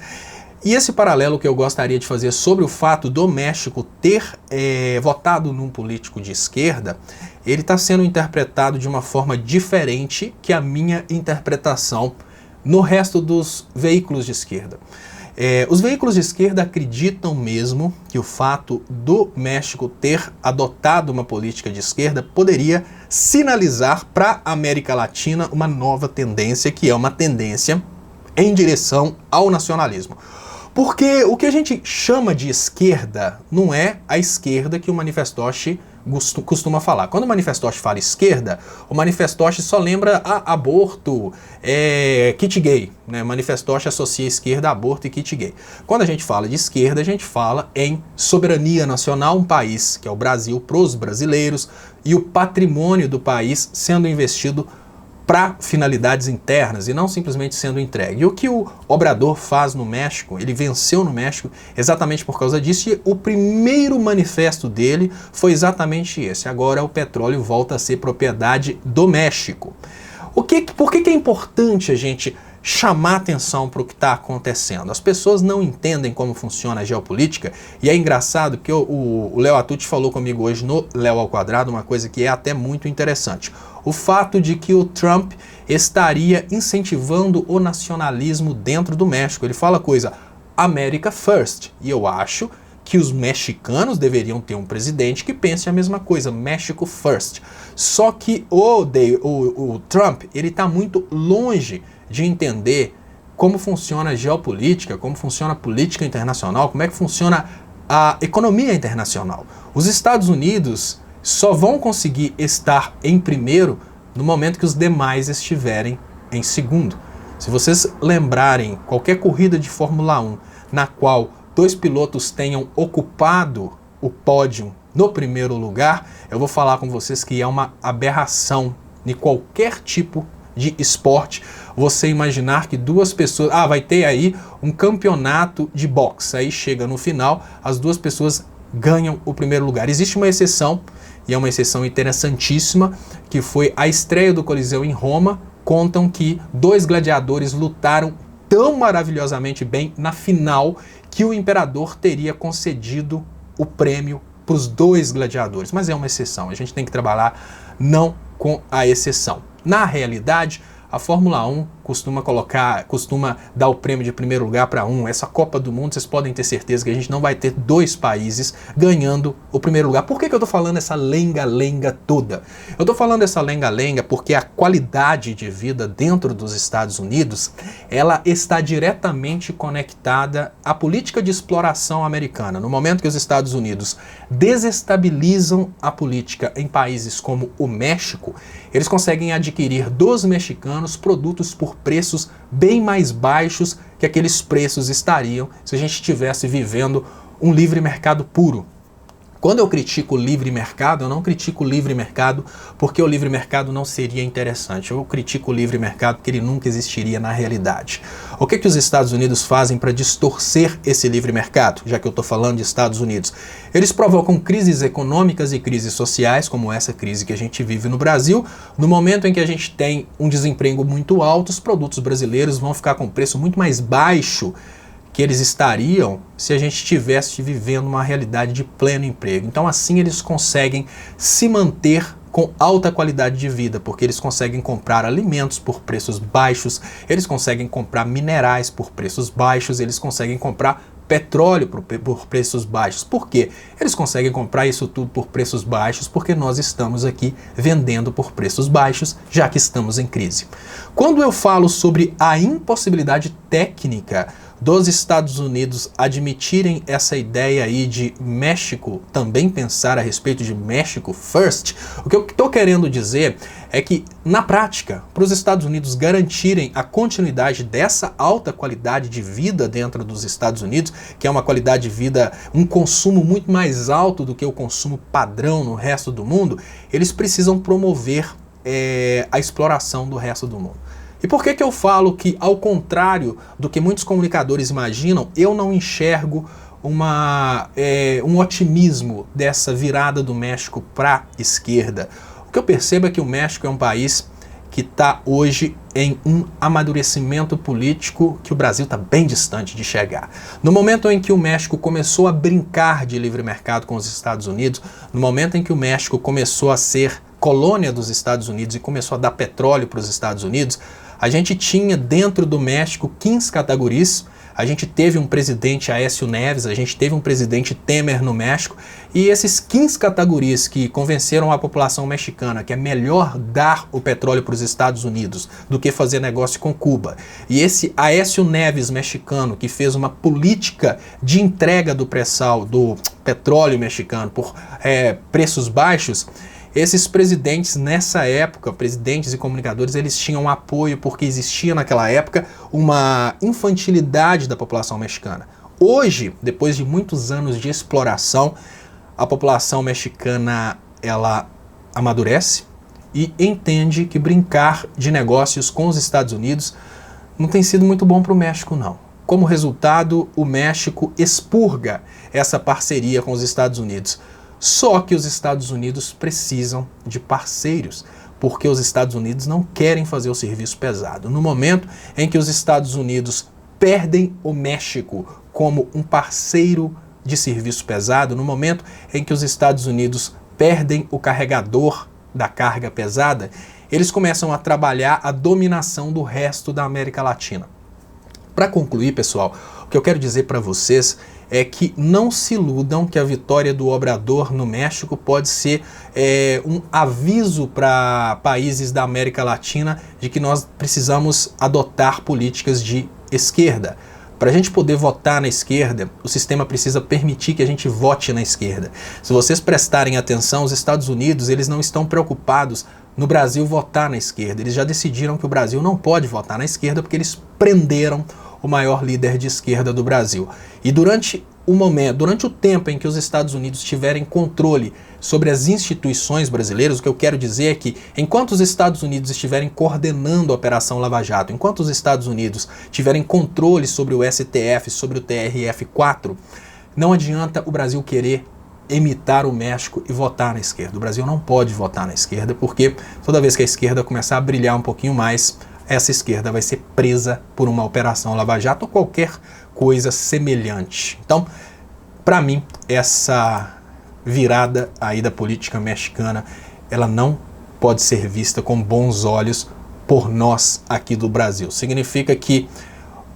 Speaker 1: E esse paralelo que eu gostaria de fazer sobre o fato do México ter votado num político de esquerda, ele está sendo interpretado de uma forma diferente que a minha interpretação no resto dos veículos de esquerda. Os veículos de esquerda acreditam mesmo que o fato do México ter adotado uma política de esquerda poderia sinalizar para a América Latina uma nova tendência, que é uma tendência em direção ao nacionalismo. Porque o que a gente chama de esquerda não é a esquerda que o manifestoche costuma falar. Quando o manifestoche fala esquerda, o manifestoche só lembra aborto, kit gay. Né? O manifestoche associa esquerda a aborto e kit gay. Quando a gente fala de esquerda, a gente fala em soberania nacional, um país, que é o Brasil, para os brasileiros, e o patrimônio do país sendo investido para finalidades internas e não simplesmente sendo entregue. E o que o Obrador faz no México, ele venceu no México exatamente por causa disso, e o primeiro manifesto dele foi exatamente esse. Agora o petróleo volta a ser propriedade do México. Por que é importante a gente chamar atenção para o que está acontecendo? As pessoas não entendem como funciona a geopolítica, e é engraçado que o Léo Atucci falou comigo hoje no Léo ao Quadrado uma coisa que é até muito interessante. O fato de que o Trump estaria incentivando o nacionalismo dentro do México. Ele fala a coisa, America First, e eu acho que os mexicanos deveriam ter um presidente que pense a mesma coisa, México First. Só que o Trump, ele está muito longe de entender como funciona a geopolítica, como funciona a política internacional, como é que funciona a economia internacional. Os Estados Unidos só vão conseguir estar em primeiro no momento que os demais estiverem em segundo. Se vocês lembrarem qualquer corrida de Fórmula 1 na qual dois pilotos tenham ocupado o pódio no primeiro lugar, eu vou falar com vocês que é uma aberração em qualquer tipo de esporte você imaginar que duas pessoas... vai ter aí um campeonato de boxe, aí chega no final, as duas pessoas ganham o primeiro lugar. Existe uma exceção, e é uma exceção interessantíssima, que foi a estreia do Coliseu em Roma. Contam que dois gladiadores lutaram tão maravilhosamente bem na final que o imperador teria concedido o prêmio para os dois gladiadores. Mas é uma exceção, a gente tem que trabalhar não com a exceção. Na realidade, a Fórmula 1 costuma dar o prêmio de primeiro lugar para um. Essa Copa do Mundo, vocês podem ter certeza que a gente não vai ter dois países ganhando o primeiro lugar. Por que eu tô falando essa lenga-lenga toda? Eu tô falando essa lenga-lenga porque a qualidade de vida dentro dos Estados Unidos, ela está diretamente conectada à política de exploração americana. No momento que os Estados Unidos desestabilizam a política em países como o México, eles conseguem adquirir dos mexicanos produtos por preços bem mais baixos que aqueles preços estariam se a gente estivesse vivendo um livre mercado puro. Quando eu critico o livre mercado, eu não critico o livre mercado porque o livre mercado não seria interessante. Eu critico o livre mercado porque ele nunca existiria na realidade. O que os Estados Unidos fazem para distorcer esse livre mercado, já que eu estou falando de Estados Unidos? Eles provocam crises econômicas e crises sociais, como essa crise que a gente vive no Brasil. No momento em que a gente tem um desemprego muito alto, os produtos brasileiros vão ficar com preço muito mais baixo que eles estariam se a gente estivesse vivendo uma realidade de pleno emprego. Então assim eles conseguem se manter com alta qualidade de vida, porque eles conseguem comprar alimentos por preços baixos, eles conseguem comprar minerais por preços baixos, eles conseguem comprar petróleo por preços baixos. Por quê? Eles conseguem comprar isso tudo por preços baixos porque nós estamos aqui vendendo por preços baixos, já que estamos em crise. Quando eu falo sobre a impossibilidade técnica dos Estados Unidos admitirem essa ideia aí de México também pensar a respeito de México First, o que eu estou querendo dizer é que, na prática, para os Estados Unidos garantirem a continuidade dessa alta qualidade de vida dentro dos Estados Unidos, que é uma qualidade de vida, um consumo muito mais alto do que o consumo padrão no resto do mundo, eles precisam promover a exploração do resto do mundo. E por que eu falo que, ao contrário do que muitos comunicadores imaginam, eu não enxergo um otimismo dessa virada do México para a esquerda? O que eu percebo é que o México é um país que está hoje em um amadurecimento político que o Brasil está bem distante de chegar. No momento em que o México começou a brincar de livre mercado com os Estados Unidos, no momento em que o México começou a ser colônia dos Estados Unidos e começou a dar petróleo para os Estados Unidos, a gente tinha dentro do México 15 categorias, a gente teve um presidente Aécio Neves, a gente teve um presidente Temer no México, e esses 15 categorias que convenceram a população mexicana que é melhor dar o petróleo para os Estados Unidos do que fazer negócio com Cuba, e esse Aécio Neves mexicano que fez uma política de entrega do pré-sal do petróleo mexicano por preços baixos, esses presidentes nessa época, presidentes e comunicadores, eles tinham apoio porque existia naquela época uma infantilidade da população mexicana. Hoje, depois de muitos anos de exploração, a população mexicana ela amadurece e entende que brincar de negócios com os Estados Unidos não tem sido muito bom para o México, não. Como resultado, o México expurga essa parceria com os Estados Unidos. Só que os Estados Unidos precisam de parceiros, porque os Estados Unidos não querem fazer o serviço pesado. No momento em que os Estados Unidos perdem o México como um parceiro de serviço pesado, no momento em que os Estados Unidos perdem o carregador da carga pesada, eles começam a trabalhar a dominação do resto da América Latina. Para concluir, pessoal, o que eu quero dizer para vocês é que não se iludam que a vitória do Obrador no México pode ser um aviso para países da América Latina de que nós precisamos adotar políticas de esquerda. Para a gente poder votar na esquerda, o sistema precisa permitir que a gente vote na esquerda. Se vocês prestarem atenção, os Estados Unidos eles não estão preocupados no Brasil votar na esquerda. Eles já decidiram que o Brasil não pode votar na esquerda porque eles prenderam o maior líder de esquerda do Brasil. E durante o tempo em que os Estados Unidos tiverem controle sobre as instituições brasileiras, o que eu quero dizer é que enquanto os Estados Unidos estiverem coordenando a Operação Lava Jato, enquanto os Estados Unidos tiverem controle sobre o STF, sobre o TRF-4, não adianta o Brasil querer imitar o México e votar na esquerda. O Brasil não pode votar na esquerda porque toda vez que a esquerda começar a brilhar um pouquinho mais, essa esquerda vai ser presa por uma Operação Lava Jato ou qualquer coisa semelhante. Então, para mim, essa virada aí da política mexicana, ela não pode ser vista com bons olhos por nós aqui do Brasil. Significa que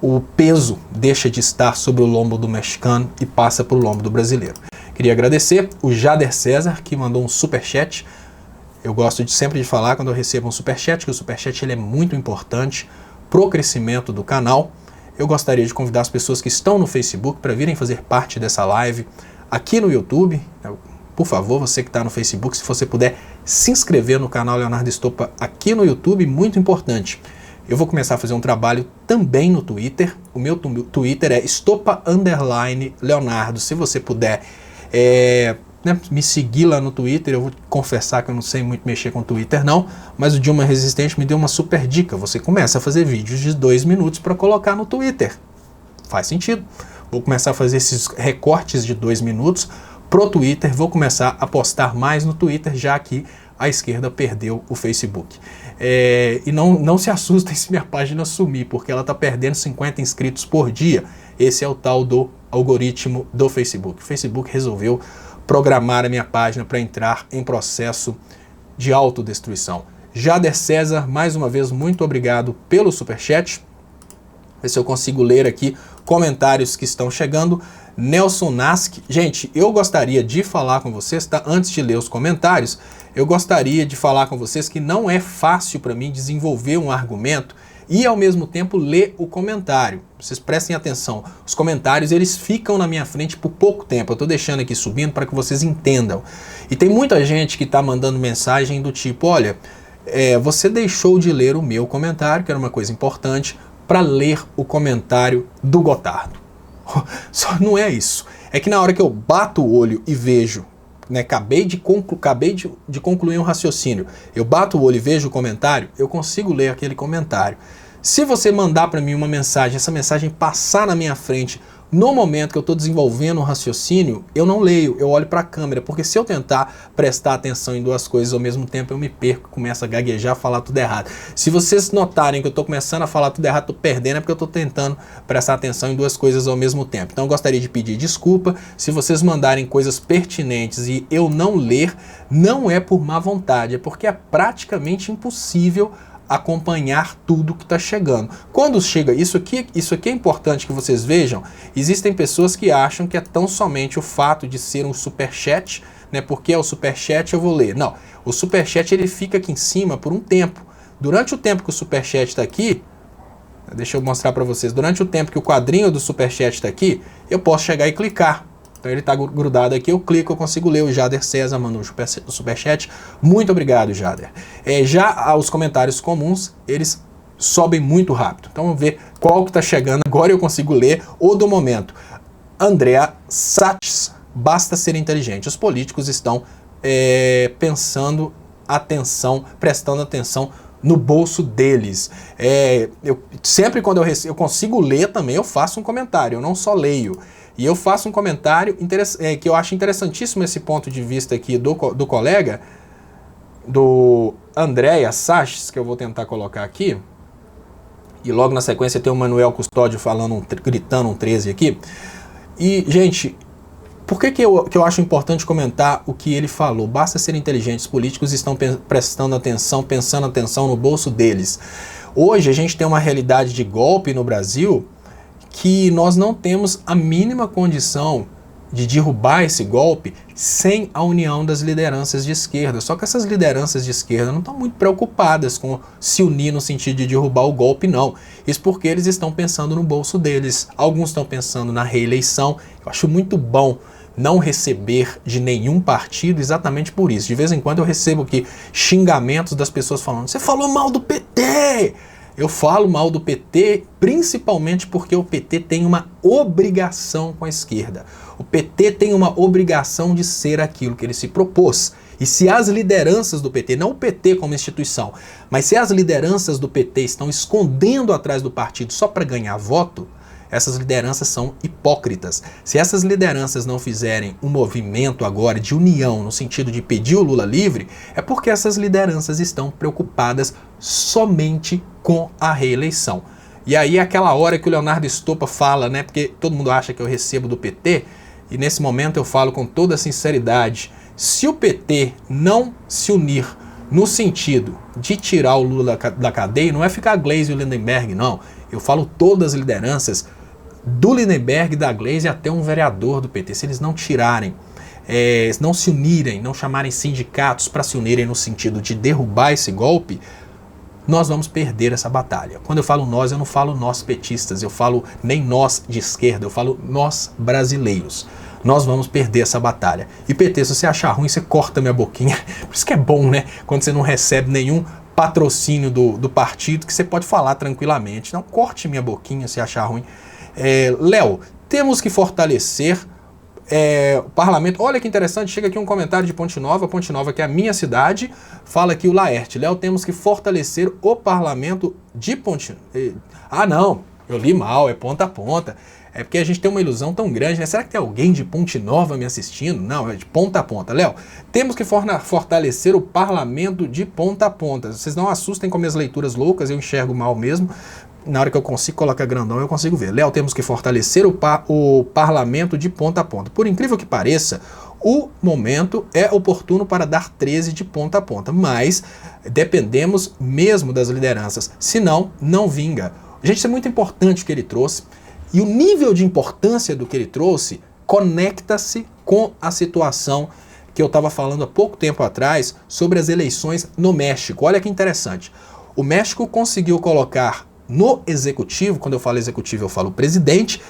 Speaker 1: o peso deixa de estar sobre o lombo do mexicano e passa para o lombo do brasileiro. Queria agradecer o Jader César, que mandou um superchat. Eu gosto sempre de falar quando eu recebo um superchat, que o superchat ele é muito importante para o crescimento do canal. Eu gostaria de convidar as pessoas que estão no Facebook para virem fazer parte dessa live aqui no YouTube. Por favor, você que está no Facebook, se você puder se inscrever no canal Leonardo Estopa aqui no YouTube, muito importante. Eu vou começar a fazer um trabalho também no Twitter. O meu Twitter é Estopa_Leonardo. Se você puder me seguir lá no Twitter, eu vou confessar que eu não sei muito mexer com o Twitter não, mas o Dilma Resistente me deu uma super dica. Você começa a fazer vídeos de 2 minutos para colocar no Twitter. Faz sentido. Vou começar a fazer esses recortes de 2 minutos pro Twitter, vou começar a postar mais no Twitter, já que a esquerda perdeu o Facebook. E não se assustem se minha página sumir, porque ela está perdendo 50 inscritos por dia. Esse é o tal do algoritmo do Facebook. O Facebook resolveu programar a minha página para entrar em processo de autodestruição. Jader César, mais uma vez, muito obrigado pelo superchat. Ver se eu consigo ler aqui comentários que estão chegando. Nelson Nask, gente, eu gostaria de falar com vocês, tá? Antes de ler os comentários, eu gostaria de falar com vocês que não é fácil para mim desenvolver um argumento e ao mesmo tempo ler o comentário. Vocês prestem atenção, os comentários eles ficam na minha frente por pouco tempo, eu estou deixando aqui subindo para que vocês entendam. E tem muita gente que está mandando mensagem do tipo, olha, você deixou de ler o meu comentário, que era uma coisa importante, para ler o comentário do Gotardo. Só não é isso. É que na hora que eu bato o olho e vejo, né, acabei de concluir um raciocínio, eu bato o olho e vejo o comentário, eu consigo ler aquele comentário. Se você mandar para mim uma mensagem, essa mensagem passar na minha frente, no momento que eu estou desenvolvendo um raciocínio, eu não leio, eu olho para a câmera, porque se eu tentar prestar atenção em duas coisas ao mesmo tempo, eu me perco, começo a gaguejar, falar tudo errado. Se vocês notarem que eu estou começando a falar tudo errado, estou perdendo, é porque eu estou tentando prestar atenção em duas coisas ao mesmo tempo. Então eu gostaria de pedir desculpa, se vocês mandarem coisas pertinentes e eu não ler, não é por má vontade, é porque é praticamente impossível acompanhar tudo que está chegando. Quando chega, isso aqui é importante que vocês vejam, existem pessoas que acham que é tão somente o fato de ser um superchat, né, porque é o superchat eu vou ler. Não, o superchat ele fica aqui em cima por um tempo. Durante o tempo que o superchat está aqui, deixa eu mostrar para vocês, durante o tempo que o quadrinho do superchat está aqui, eu posso chegar e clicar. Então ele está grudado aqui, eu clico, eu consigo ler. O Jader César mandou o superchat. Muito obrigado, Jader. Já os comentários comuns, eles sobem muito rápido. Então vamos ver qual que está chegando. Agora eu consigo ler o do momento. Andrea Sachs, basta ser inteligente. Os políticos estão prestando atenção no bolso deles. Sempre quando eu consigo ler também, eu faço um comentário, eu não só leio. E eu faço um comentário que eu acho interessantíssimo esse ponto de vista aqui do colega, do Andrea Sachs, que eu vou tentar colocar aqui. E logo na sequência tem o Manuel Custódio falando, gritando um 13 aqui. E, gente, por que eu acho importante comentar o que ele falou? Basta ser inteligente, os políticos estão prestando atenção, pensando atenção no bolso deles. Hoje a gente tem uma realidade de golpe no Brasil que nós não temos a mínima condição de derrubar esse golpe sem a união das lideranças de esquerda. Só que essas lideranças de esquerda não estão muito preocupadas com se unir no sentido de derrubar o golpe, não. Isso porque eles estão pensando no bolso deles. Alguns estão pensando na reeleição. Eu acho muito bom não receber de nenhum partido exatamente por isso. De vez em quando eu recebo aqui xingamentos das pessoas falando: você falou mal do PT! Eu falo mal do PT principalmente porque o PT tem uma obrigação com a esquerda. O PT tem uma obrigação de ser aquilo que ele se propôs. E se as lideranças do PT, não o PT como instituição, mas se as lideranças do PT estão escondendo atrás do partido só para ganhar voto, essas lideranças são hipócritas. Se essas lideranças não fizerem um movimento agora de união no sentido de pedir o Lula livre, é porque essas lideranças estão preocupadas somente com a reeleição. E aí é aquela hora que o Leonardo Stoppa fala, né, porque todo mundo acha que eu recebo do PT, e nesse momento eu falo com toda sinceridade, se o PT não se unir no sentido de tirar o Lula da cadeia, não é ficar a Gleisi e o Lindenberg, não. Eu falo todas as lideranças, do Lindenberg, da Gleisi até um vereador do PT, se eles não tirarem, não se unirem, não chamarem sindicatos para se unirem no sentido de derrubar esse golpe, nós vamos perder essa batalha. Quando eu falo nós, eu não falo nós petistas, eu falo nem nós de esquerda, eu falo nós brasileiros. Nós vamos perder essa batalha. E PT, se você achar ruim, você corta minha boquinha. Por isso que é bom, né? Quando você não recebe nenhum patrocínio do partido, que você pode falar tranquilamente. Não corte minha boquinha se achar ruim. Léo, temos que fortalecer o parlamento. Olha que interessante, chega aqui um comentário de Ponte Nova, que é a minha cidade, fala aqui o Laerte. Léo, temos que fortalecer o parlamento de Ponte... Ah, não, eu li mal, é ponta a ponta. É porque a gente tem uma ilusão tão grande, né? Será que tem alguém de Ponte Nova me assistindo? Não, é de ponta a ponta. Léo, temos que fortalecer o parlamento de ponta a ponta. Vocês não assustem com minhas leituras loucas, eu enxergo mal mesmo. na hora que eu consigo colocar grandão, eu consigo ver. Léo, temos que fortalecer o parlamento de ponta a ponta. Por incrível que pareça, o momento é oportuno para dar 13 de ponta a ponta, mas dependemos mesmo das lideranças, senão não vinga. Gente, isso é muito importante o que ele trouxe, e o nível de importância do que ele trouxe conecta-se com a situação que eu estava falando há pouco tempo atrás sobre as eleições no México. Olha que interessante. O México conseguiu colocar no executivo, quando eu falo executivo eu falo presidente,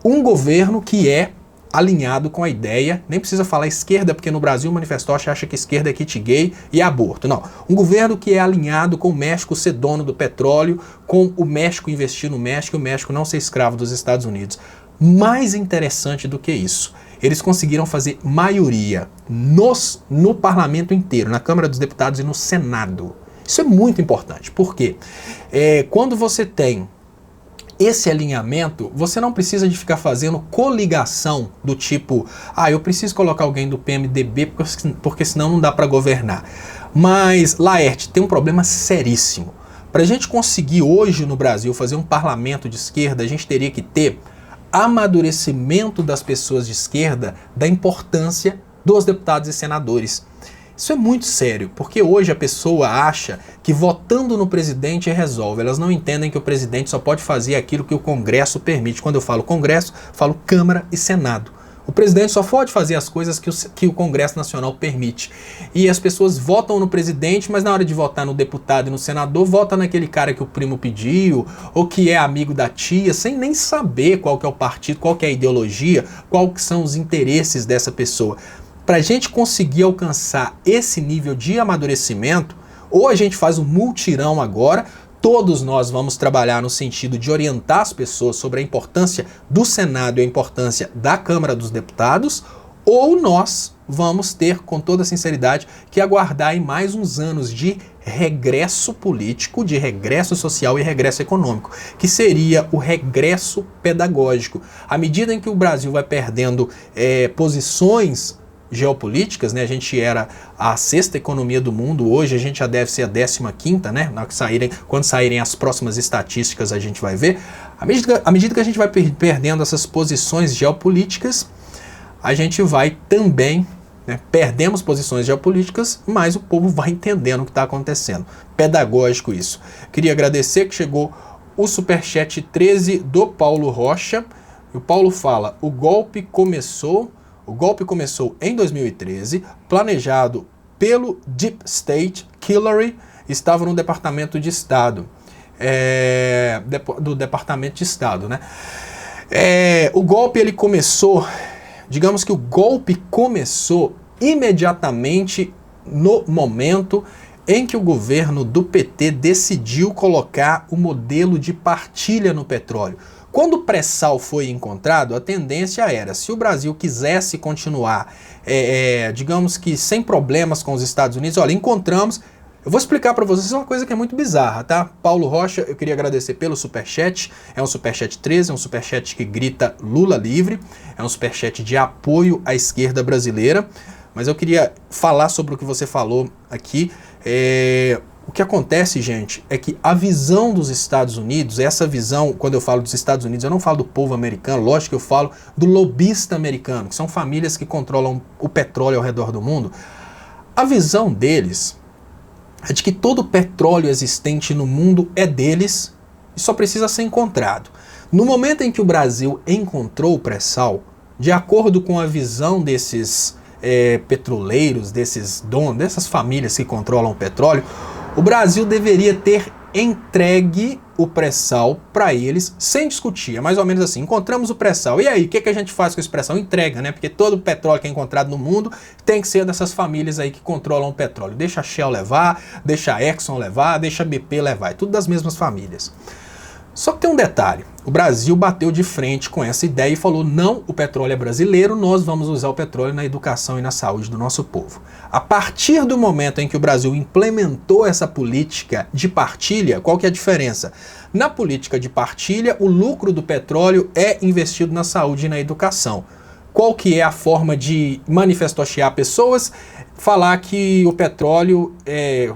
Speaker 1: um governo que é alinhado com a ideia, nem precisa falar esquerda, porque no Brasil o manifestoche acha que esquerda é kit gay e aborto. Não, um governo que é alinhado com o México ser dono do petróleo, com o México investir no México e o México não ser escravo dos Estados Unidos. Mais interessante do que isso, eles conseguiram fazer maioria no parlamento inteiro, na Câmara dos Deputados e no Senado. Isso é muito importante, porque quando você tem esse alinhamento, você não precisa de ficar fazendo coligação do tipo, eu preciso colocar alguém do PMDB porque senão não dá para governar. Mas, Laerte, tem um problema seríssimo. Para a gente conseguir hoje no Brasil fazer um parlamento de esquerda, a gente teria que ter amadurecimento das pessoas de esquerda da importância dos deputados e senadores. Isso é muito sério, porque hoje a pessoa acha que votando no presidente resolve. Elas não entendem que o presidente só pode fazer aquilo que o Congresso permite. Quando eu falo Congresso, falo Câmara e Senado. O presidente só pode fazer as coisas que o Congresso Nacional permite. E as pessoas votam no presidente, mas na hora de votar no deputado e no senador, vota naquele cara que o primo pediu, ou que é amigo da tia, sem nem saber qual que é o partido, qual que é a ideologia, qual que são os interesses dessa pessoa. Para a gente conseguir alcançar esse nível de amadurecimento, ou a gente faz um multirão agora, todos nós vamos trabalhar no sentido de orientar as pessoas sobre a importância do Senado e a importância da Câmara dos Deputados, ou nós vamos ter, com toda sinceridade, que aguardar aí mais uns anos de regresso político, de regresso social e regresso econômico, que seria o regresso pedagógico. À medida em que o Brasil vai perdendo posições geopolíticas, né? A gente era a 6ª economia do mundo, hoje a gente já deve ser a 15ª, né? Quando saírem as próximas estatísticas a gente vai ver. À medida que a gente vai perdendo essas posições geopolíticas, a gente vai também, né? Perdemos posições geopolíticas, mas o povo vai entendendo o que está acontecendo. Pedagógico isso. Queria agradecer que chegou o Superchat 13 do Paulo Rocha. E o Paulo fala, o golpe começou em 2013, planejado pelo Deep State. Hillary estava no Departamento de Estado, do Departamento de Estado, né? O golpe ele começou, digamos que o golpe começou imediatamente no momento em que o governo do PT decidiu colocar o modelo de partilha no petróleo. Quando o pré-sal foi encontrado, a tendência era, se o Brasil quisesse continuar, digamos que sem problemas com os Estados Unidos, olha, encontramos. Eu vou explicar para vocês uma coisa que é muito bizarra, tá? Paulo Rocha, eu queria agradecer pelo superchat. É um superchat 13, é um superchat que grita Lula livre, é um superchat de apoio à esquerda brasileira. Mas eu queria falar sobre o que você falou aqui. O que acontece, gente, é que a visão dos Estados Unidos, essa visão, quando eu falo dos Estados Unidos, eu não falo do povo americano, lógico que eu falo do lobista americano, que são famílias que controlam o petróleo ao redor do mundo. A visão deles é de que todo o petróleo existente no mundo é deles e só precisa ser encontrado. No momento em que o Brasil encontrou o pré-sal, de acordo com a visão desses petroleiros, desses donos, dessas famílias que controlam o petróleo, o Brasil deveria ter entregue o pré-sal para eles sem discutir. É mais ou menos assim, encontramos o pré-sal. E aí, o que a gente faz com esse pré-sal? Entrega, né? Porque todo o petróleo que é encontrado no mundo tem que ser dessas famílias aí que controlam o petróleo. Deixa a Shell levar, deixa a Exxon levar, deixa a BP levar. É tudo das mesmas famílias. Só que tem um detalhe, o Brasil bateu de frente com essa ideia e falou, não, o petróleo é brasileiro, nós vamos usar o petróleo na educação e na saúde do nosso povo. A partir do momento em que o Brasil implementou essa política de partilha, qual que é a diferença? Na política de partilha, o lucro do petróleo é investido na saúde e na educação. qual que é a forma de manifestochear pessoas? Falar que o petróleo,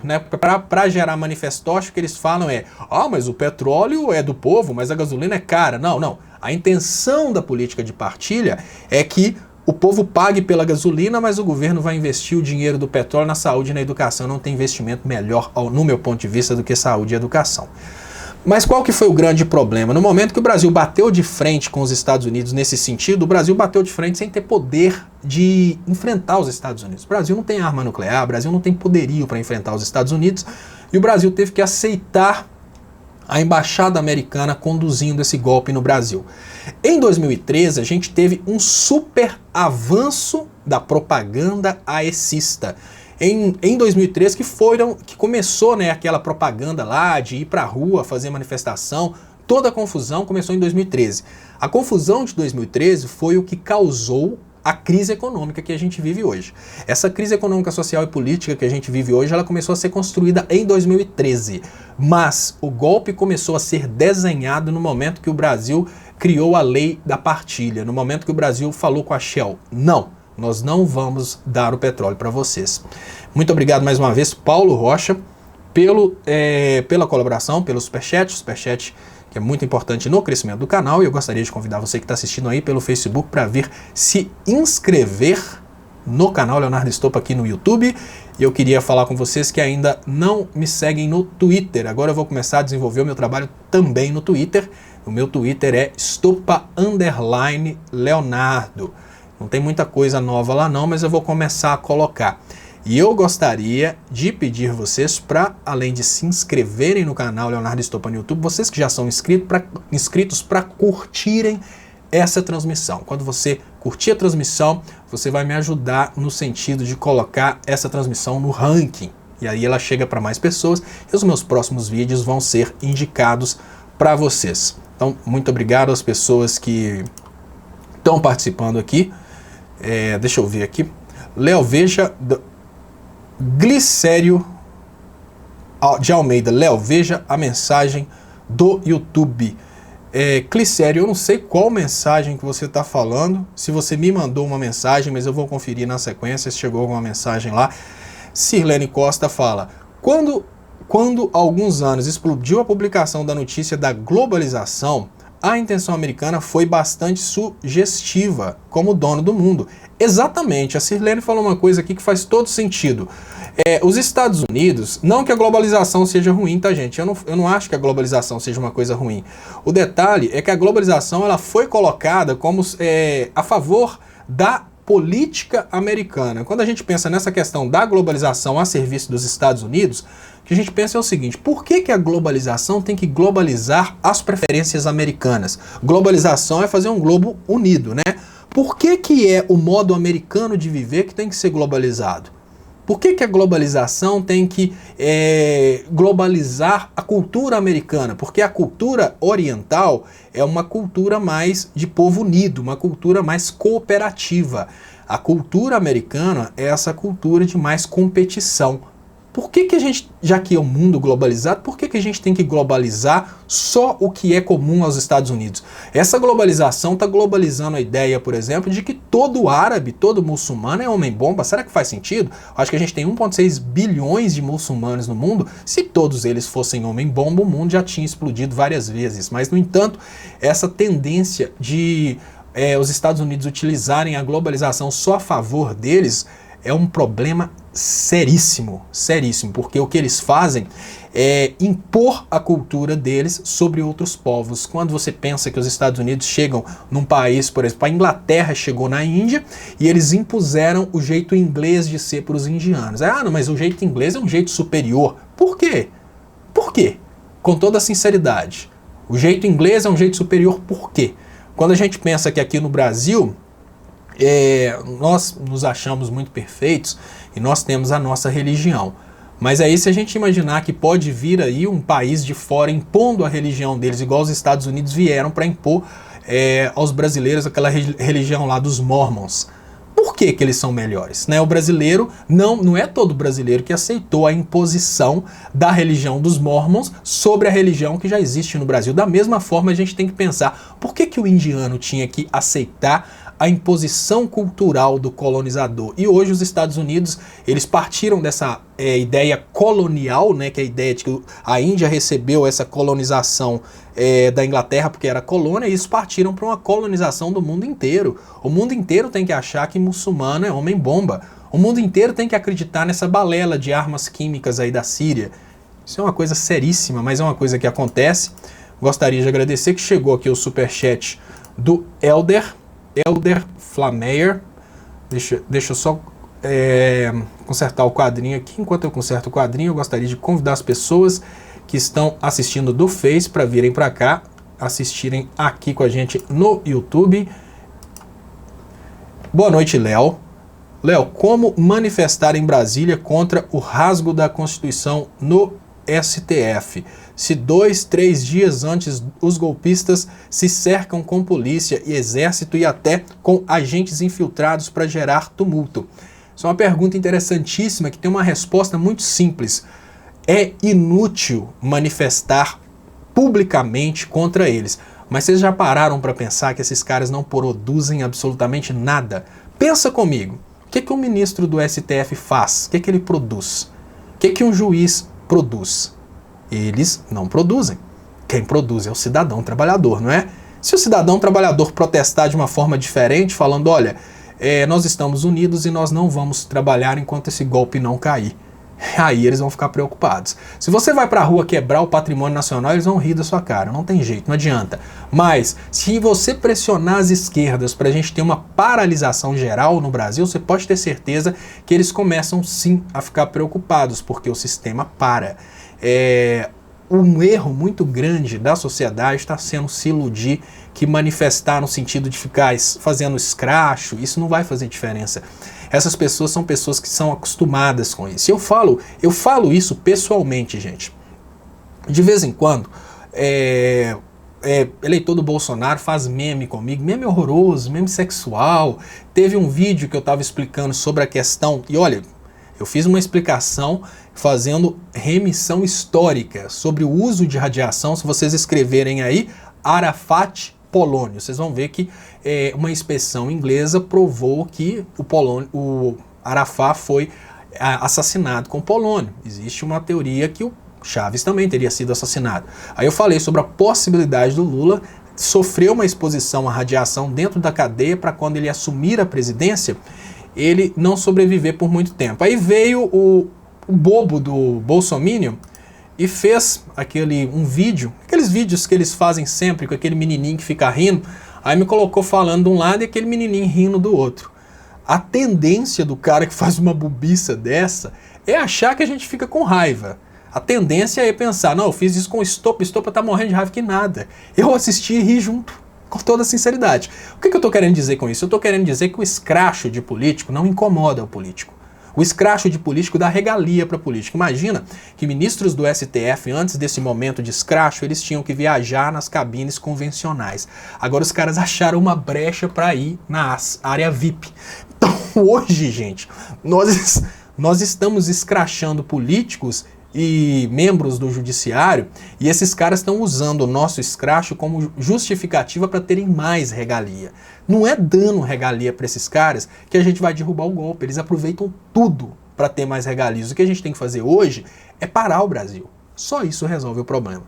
Speaker 1: né, para gerar manifestoche, o que eles falam é: ah, mas o petróleo é do povo, mas a gasolina é cara. Não, não. A intenção da política de partilha é que o povo pague pela gasolina, mas o governo vai investir o dinheiro do petróleo na saúde e na educação. Não tem investimento melhor, no meu ponto de vista, do que saúde e educação. Mas qual que foi o grande problema? No momento que o Brasil bateu de frente com os Estados Unidos nesse sentido, o Brasil bateu de frente sem ter poder de enfrentar os Estados Unidos. O Brasil não tem arma nuclear, o Brasil não tem poderio para enfrentar os Estados Unidos, e o Brasil teve que aceitar a embaixada americana conduzindo esse golpe no Brasil. Em 2013, a gente teve um super avanço da propaganda aecista. Em 2013, que começou, né, aquela propaganda lá de ir para a rua, fazer manifestação, toda a confusão começou em 2013. A confusão de 2013 foi o que causou a crise econômica que a gente vive hoje. Essa crise econômica, social e política que a gente vive hoje, ela começou a ser construída em 2013, mas o golpe começou a ser desenhado no momento que o Brasil criou a lei da partilha, no momento que o Brasil falou com a Shell: não, nós não vamos dar o petróleo para vocês. Muito obrigado mais uma vez, Paulo Rocha, pela colaboração, pelo superchat, que é muito importante no crescimento do canal, e eu gostaria de convidar você que está assistindo aí pelo Facebook para vir se inscrever no canal Leonardo Estopa aqui no YouTube. E eu queria falar com vocês que ainda não me seguem no Twitter. Agora eu vou começar a desenvolver o meu trabalho também no Twitter. O meu Twitter é Estopa_Leonardo. Não tem muita coisa nova lá não, mas eu vou começar a colocar. E eu gostaria de pedir vocês para, além de se inscreverem no canal Leonardo Estopa no YouTube, vocês que já são inscritos para curtirem essa transmissão. Quando você curtir a transmissão, você vai me ajudar no sentido de colocar essa transmissão no ranking. E aí ela chega para mais pessoas e os meus próximos vídeos vão ser indicados para vocês. Então, muito obrigado às pessoas que estão participando aqui. Deixa eu ver aqui. Léo, veja... Glicério de Almeida. Léo, veja a mensagem do YouTube. Glicério, eu não sei qual mensagem que você está falando. Se você me mandou uma mensagem, mas eu vou conferir na sequência se chegou alguma mensagem lá. Sirlene Costa fala: quando há alguns anos explodiu a publicação da notícia da globalização, a intenção americana foi bastante sugestiva como dono do mundo. Exatamente, a Sirlene falou uma coisa aqui que faz todo sentido. Os Estados Unidos, não que a globalização seja ruim, tá, gente? Eu não acho que a globalização seja uma coisa ruim. O detalhe é que a globalização ela foi colocada como a favor da política americana. Quando a gente pensa nessa questão da globalização a serviço dos Estados Unidos, o que a gente pensa é o seguinte: por que a globalização tem que globalizar as preferências americanas? Globalização é fazer um globo unido, né? Por que é o modo americano de viver que tem que ser globalizado? Por que a globalização tem que globalizar a cultura americana? Porque a cultura oriental é uma cultura mais de povo unido, uma cultura mais cooperativa. A cultura americana é essa cultura de mais competição. Por que a gente, já que é um mundo globalizado, por que a gente tem que globalizar só o que é comum aos Estados Unidos? Essa globalização está globalizando a ideia, por exemplo, de que todo árabe, todo muçulmano é homem-bomba. Será que faz sentido? Acho que a gente tem 1,6 bilhões de muçulmanos no mundo. Se todos eles fossem homem-bomba, o mundo já tinha explodido várias vezes. Mas, no entanto, essa tendência de os Estados Unidos utilizarem a globalização só a favor deles é um problema seríssimo, porque o que eles fazem é impor a cultura deles sobre outros povos. Quando você pensa que os Estados Unidos chegam num país, por exemplo, a Inglaterra chegou na Índia e eles impuseram o jeito inglês de ser para os indianos. Não, mas o jeito inglês é um jeito superior. Por quê? Por quê? Com toda a sinceridade. O jeito inglês é um jeito superior por quê? Quando a gente pensa que aqui no Brasil nós nos achamos muito perfeitos e nós temos a nossa religião. Mas aí se a gente imaginar que pode vir aí um país de fora impondo a religião deles, igual os Estados Unidos vieram para impor aos brasileiros aquela religião lá dos Mormons. Por que eles são melhores? Né? O brasileiro, não é todo brasileiro que aceitou a imposição da religião dos Mormons sobre a religião que já existe no Brasil. Da mesma forma, a gente tem que pensar, por que o indiano tinha que aceitar a imposição cultural do colonizador. E hoje os Estados Unidos, eles partiram dessa ideia colonial, né, que é a ideia de que a Índia recebeu essa colonização da Inglaterra porque era colônia, e eles partiram para uma colonização do mundo inteiro. O mundo inteiro tem que achar que muçulmano é homem-bomba. O mundo inteiro tem que acreditar nessa balela de armas químicas aí da Síria. Isso é uma coisa seríssima, mas é uma coisa que acontece. Gostaria de agradecer que chegou aqui o superchat do Elder Flameyer. Deixa eu só consertar o quadrinho aqui. Enquanto eu conserto o quadrinho, eu gostaria de convidar as pessoas que estão assistindo do Face para virem para cá, assistirem aqui com a gente no YouTube. Boa noite, Léo. Léo, como manifestar em Brasília contra o rasgo da Constituição no STF? Se 2, 3 dias antes os golpistas se cercam com polícia e exército e até com agentes infiltrados para gerar tumulto. Isso é uma pergunta interessantíssima que tem uma resposta muito simples. É inútil manifestar publicamente contra eles. Mas vocês já pararam para pensar que esses caras não produzem absolutamente nada? Pensa comigo. O que um ministro do STF faz? O que ele produz? O que um juiz produz? Eles não produzem. Quem produz é o cidadão trabalhador, não é? Se o cidadão trabalhador protestar de uma forma diferente, falando, olha, nós estamos unidos e nós não vamos trabalhar enquanto esse golpe não cair. Aí eles vão ficar preocupados. Se você vai pra rua quebrar o patrimônio nacional, eles vão rir da sua cara. Não tem jeito, não adianta. Mas, se você pressionar as esquerdas pra gente ter uma paralisação geral no Brasil, você pode ter certeza que eles começam sim a ficar preocupados, porque o sistema para. Um erro muito grande da sociedade está sendo se iludir que manifestar no sentido de ficar fazendo escracho, isso não vai fazer diferença. Essas pessoas são pessoas que são acostumadas com isso. Eu falo isso pessoalmente, gente. De vez em quando, eleitor do Bolsonaro faz meme comigo, meme horroroso, meme sexual. Teve um vídeo que eu estava explicando sobre a questão, e olha, eu fiz uma explicação fazendo remissão histórica sobre o uso de radiação. Se vocês escreverem aí, Arafat polônio, vocês vão ver que uma inspeção inglesa provou que o Arafat foi assassinado com polônio. Existe uma teoria que o Chaves também teria sido assassinado. Aí eu falei sobre a possibilidade do Lula sofrer uma exposição à radiação dentro da cadeia para quando ele assumir a presidência, ele não sobreviver por muito tempo. Aí veio o bobo do Bolsominion e fez um vídeo, aqueles vídeos que eles fazem sempre com aquele menininho que fica rindo, aí me colocou falando de um lado e aquele menininho rindo do outro. A tendência do cara que faz uma bobiça dessa é achar que a gente fica com raiva. A tendência é pensar, não, eu fiz isso com o Estopa tá morrendo de raiva, que nada. Eu assisti e ri junto, com toda sinceridade. O que eu tô querendo dizer com isso? Eu tô querendo dizer que o escracho de político não incomoda o político. O escracho de político dá regalia para político. Imagina que ministros do STF, antes desse momento de escracho, eles tinham que viajar nas cabines convencionais. Agora os caras acharam uma brecha para ir na área VIP. Então hoje, gente, nós estamos escrachando políticos e membros do judiciário, e esses caras estão usando o nosso escracho como justificativa para terem mais regalia. Não é dando regalia para esses caras que a gente vai derrubar o golpe. Eles aproveitam tudo para ter mais regalias. O que a gente tem que fazer hoje é parar o Brasil. Só isso resolve o problema.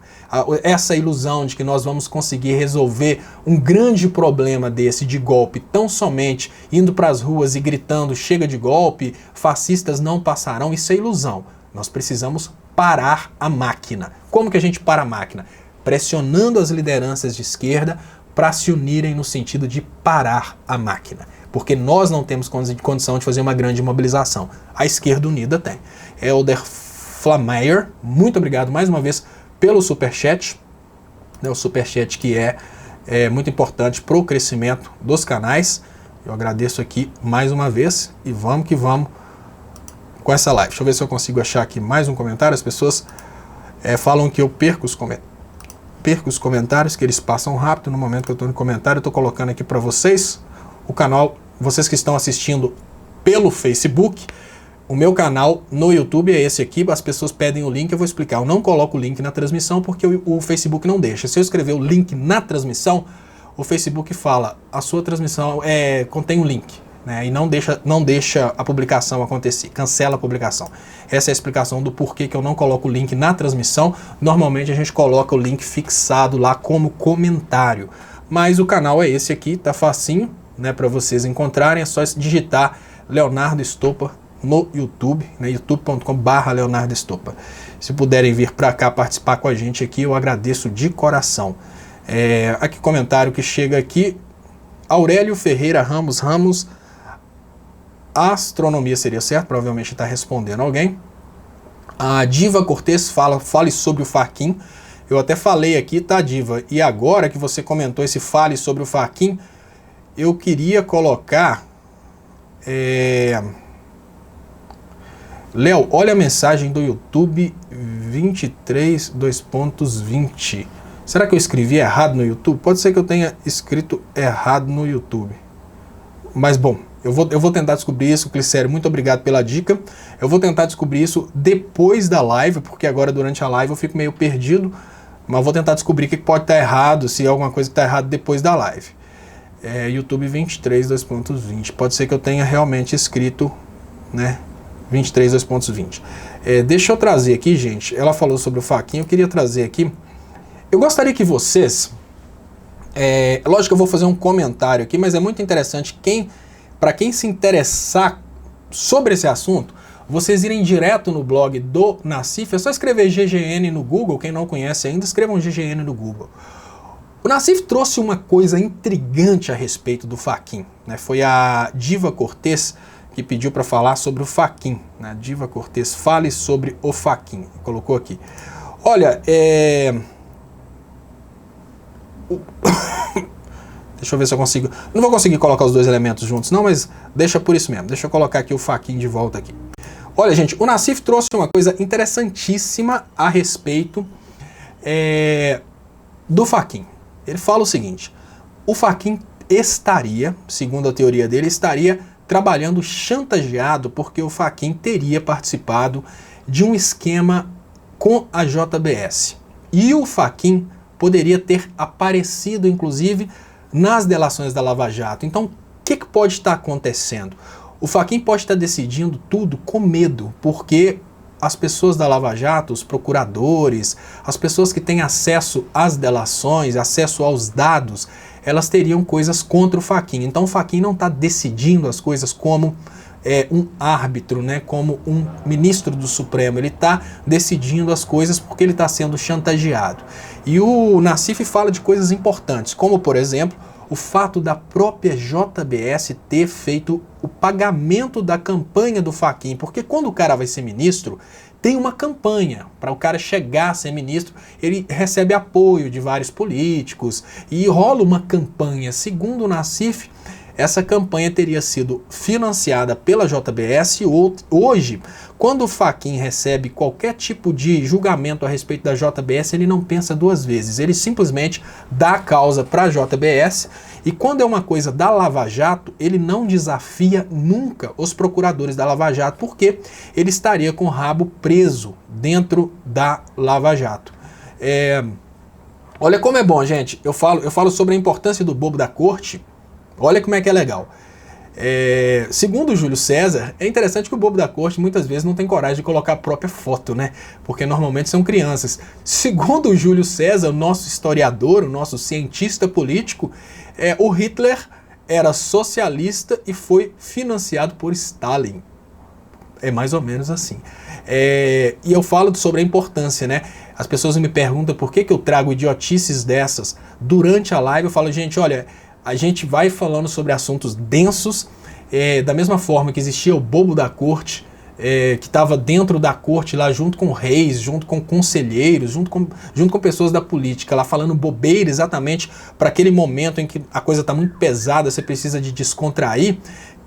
Speaker 1: Essa ilusão de que nós vamos conseguir resolver um grande problema desse de golpe tão somente indo para as ruas e gritando chega de golpe, fascistas não passarão, isso é ilusão. Nós precisamos parar a máquina. Como que a gente para a máquina? Pressionando as lideranças de esquerda para se unirem no sentido de parar a máquina. Porque nós não temos condição de fazer uma grande mobilização. A esquerda unida tem. Elder Flameyer, muito obrigado mais uma vez pelo superchat. O superchat que é muito importante para o crescimento dos canais. Eu agradeço aqui mais uma vez e vamos que vamos com essa live. Deixa eu ver se eu consigo achar aqui mais um comentário. As pessoas falam que eu perco os comentários, que eles passam rápido no momento que eu estou no comentário. Eu estou colocando aqui para vocês o canal, vocês que estão assistindo pelo Facebook, o meu canal no YouTube é esse aqui. As pessoas pedem o link, eu vou explicar. Eu não coloco o link na transmissão porque o Facebook não deixa. Se eu escrever o link na transmissão, o Facebook fala, a sua transmissão contém um link, né, e não deixa a publicação acontecer, cancela a publicação. Essa é a explicação do porquê que eu não coloco o link na transmissão. Normalmente a gente coloca o link fixado lá como comentário. Mas o canal é esse aqui, tá facinho, né, para vocês encontrarem. É só digitar Leonardo Estopa no YouTube, né, youtube.com/Leonardo Estopa. Se puderem vir para cá participar com a gente aqui, eu agradeço de coração. Aqui comentário que chega aqui, Aurélio Ferreira Ramos, astronomia seria certo, provavelmente está respondendo alguém. A Diva Cortez fale sobre o Fachin. Eu até falei aqui, tá, Diva? E agora que você comentou esse fale sobre o Fachin, eu queria colocar... Léo, olha a mensagem do YouTube 23:20. Será que eu escrevi errado no YouTube? Pode ser que eu tenha escrito errado no YouTube. Mas bom, eu vou tentar descobrir isso, Clicério, muito obrigado pela dica. Eu vou tentar descobrir isso depois da live, porque agora durante a live eu fico meio perdido, mas vou tentar descobrir o que pode estar errado, se é alguma coisa que está errada depois da live. YouTube 23:20. Pode ser que eu tenha realmente escrito, né, 23:20. Deixa eu trazer aqui, gente. Ela falou sobre o Fachin, eu queria trazer aqui. Eu gostaria que vocês... lógico que eu vou fazer um comentário aqui, mas é muito interessante para quem se interessar sobre esse assunto, vocês irem direto no blog do Nassif. É só escrever GGN no Google. Quem não conhece ainda, escrevam GGN no Google. O Nassif trouxe uma coisa intrigante a respeito do Fachin, né? Foi a Diva Cortez que pediu para falar sobre o Fachin, né? Diva Cortez, fale sobre o Fachin. Colocou aqui. Olha, deixa eu ver se eu consigo... Não vou conseguir colocar os dois elementos juntos não, mas deixa por isso mesmo. Deixa eu colocar aqui o Fachin de volta aqui. Olha, gente, o Nassif trouxe uma coisa interessantíssima a respeito do Fachin. Ele fala o seguinte: o Fachin estaria, segundo a teoria dele, estaria trabalhando chantageado porque o Fachin teria participado de um esquema com a JBS. E o Fachin poderia ter aparecido, inclusive, nas delações da Lava Jato. Então, o que pode estar acontecendo? O Fachin pode estar decidindo tudo com medo, porque as pessoas da Lava Jato, os procuradores, as pessoas que têm acesso às delações, acesso aos dados, elas teriam coisas contra o Fachin. Então o Fachin não está decidindo as coisas como um árbitro, né, como um ministro do Supremo. Ele está decidindo as coisas porque ele está sendo chantageado. E o Nassif fala de coisas importantes, como por exemplo, o fato da própria JBS ter feito o pagamento da campanha do Fachin, porque quando o cara vai ser ministro, tem uma campanha para o cara chegar a ser ministro, ele recebe apoio de vários políticos e rola uma campanha. Segundo o Nassif, essa campanha teria sido financiada pela JBS e hoje, quando o Fachin recebe qualquer tipo de julgamento a respeito da JBS, ele não pensa duas vezes, ele simplesmente dá a causa para a JBS e quando é uma coisa da Lava Jato, ele não desafia nunca os procuradores da Lava Jato, porque ele estaria com o rabo preso dentro da Lava Jato. Olha como é bom, gente, eu falo sobre a importância do bobo da corte. Olha como é que é legal. Segundo o Júlio César, é interessante que o bobo da corte muitas vezes não tem coragem de colocar a própria foto, né? Porque normalmente são crianças. Segundo o Júlio César, o nosso historiador, o nosso cientista político, o Hitler era socialista e foi financiado por Stalin. É mais ou menos assim. E eu falo sobre a importância, né? As pessoas me perguntam por que eu trago idiotices dessas durante a live. Eu falo, gente, olha... A gente vai falando sobre assuntos densos, da mesma forma que existia o bobo da corte, que estava dentro da corte lá junto com reis, junto com conselheiros, junto com pessoas da política, lá falando bobeira exatamente para aquele momento em que a coisa está muito pesada, você precisa de descontrair.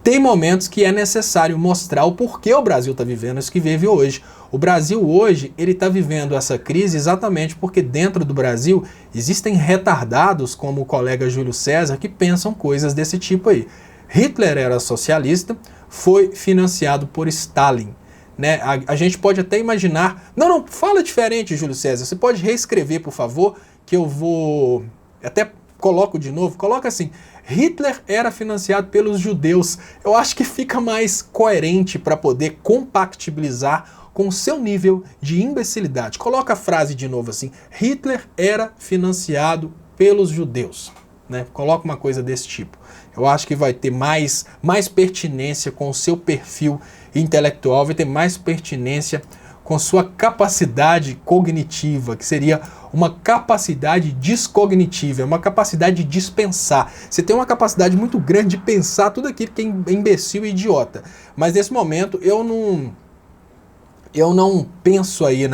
Speaker 1: Tem momentos que é necessário mostrar o porquê o Brasil está vivendo isso que vive hoje. O Brasil hoje, ele está vivendo essa crise exatamente porque dentro do Brasil existem retardados, como o colega Júlio César, que pensam coisas desse tipo aí. Hitler era socialista, foi financiado por Stalin, né? A gente pode até imaginar... Não, fala diferente, Júlio César. Você pode reescrever, por favor, que eu vou... Até coloco de novo, coloca assim: Hitler era financiado pelos judeus. Eu acho que fica mais coerente para poder compatibilizar com o seu nível de imbecilidade. Coloca a frase de novo assim: Hitler era financiado pelos judeus. Né? Coloca uma coisa desse tipo. Eu acho que vai ter mais pertinência com o seu perfil intelectual, vai ter mais pertinência com sua capacidade cognitiva, que seria uma capacidade descognitiva, uma capacidade de dispensar. Você tem uma capacidade muito grande de pensar tudo aquilo que é imbecil e idiota. Mas nesse momento eu não penso aí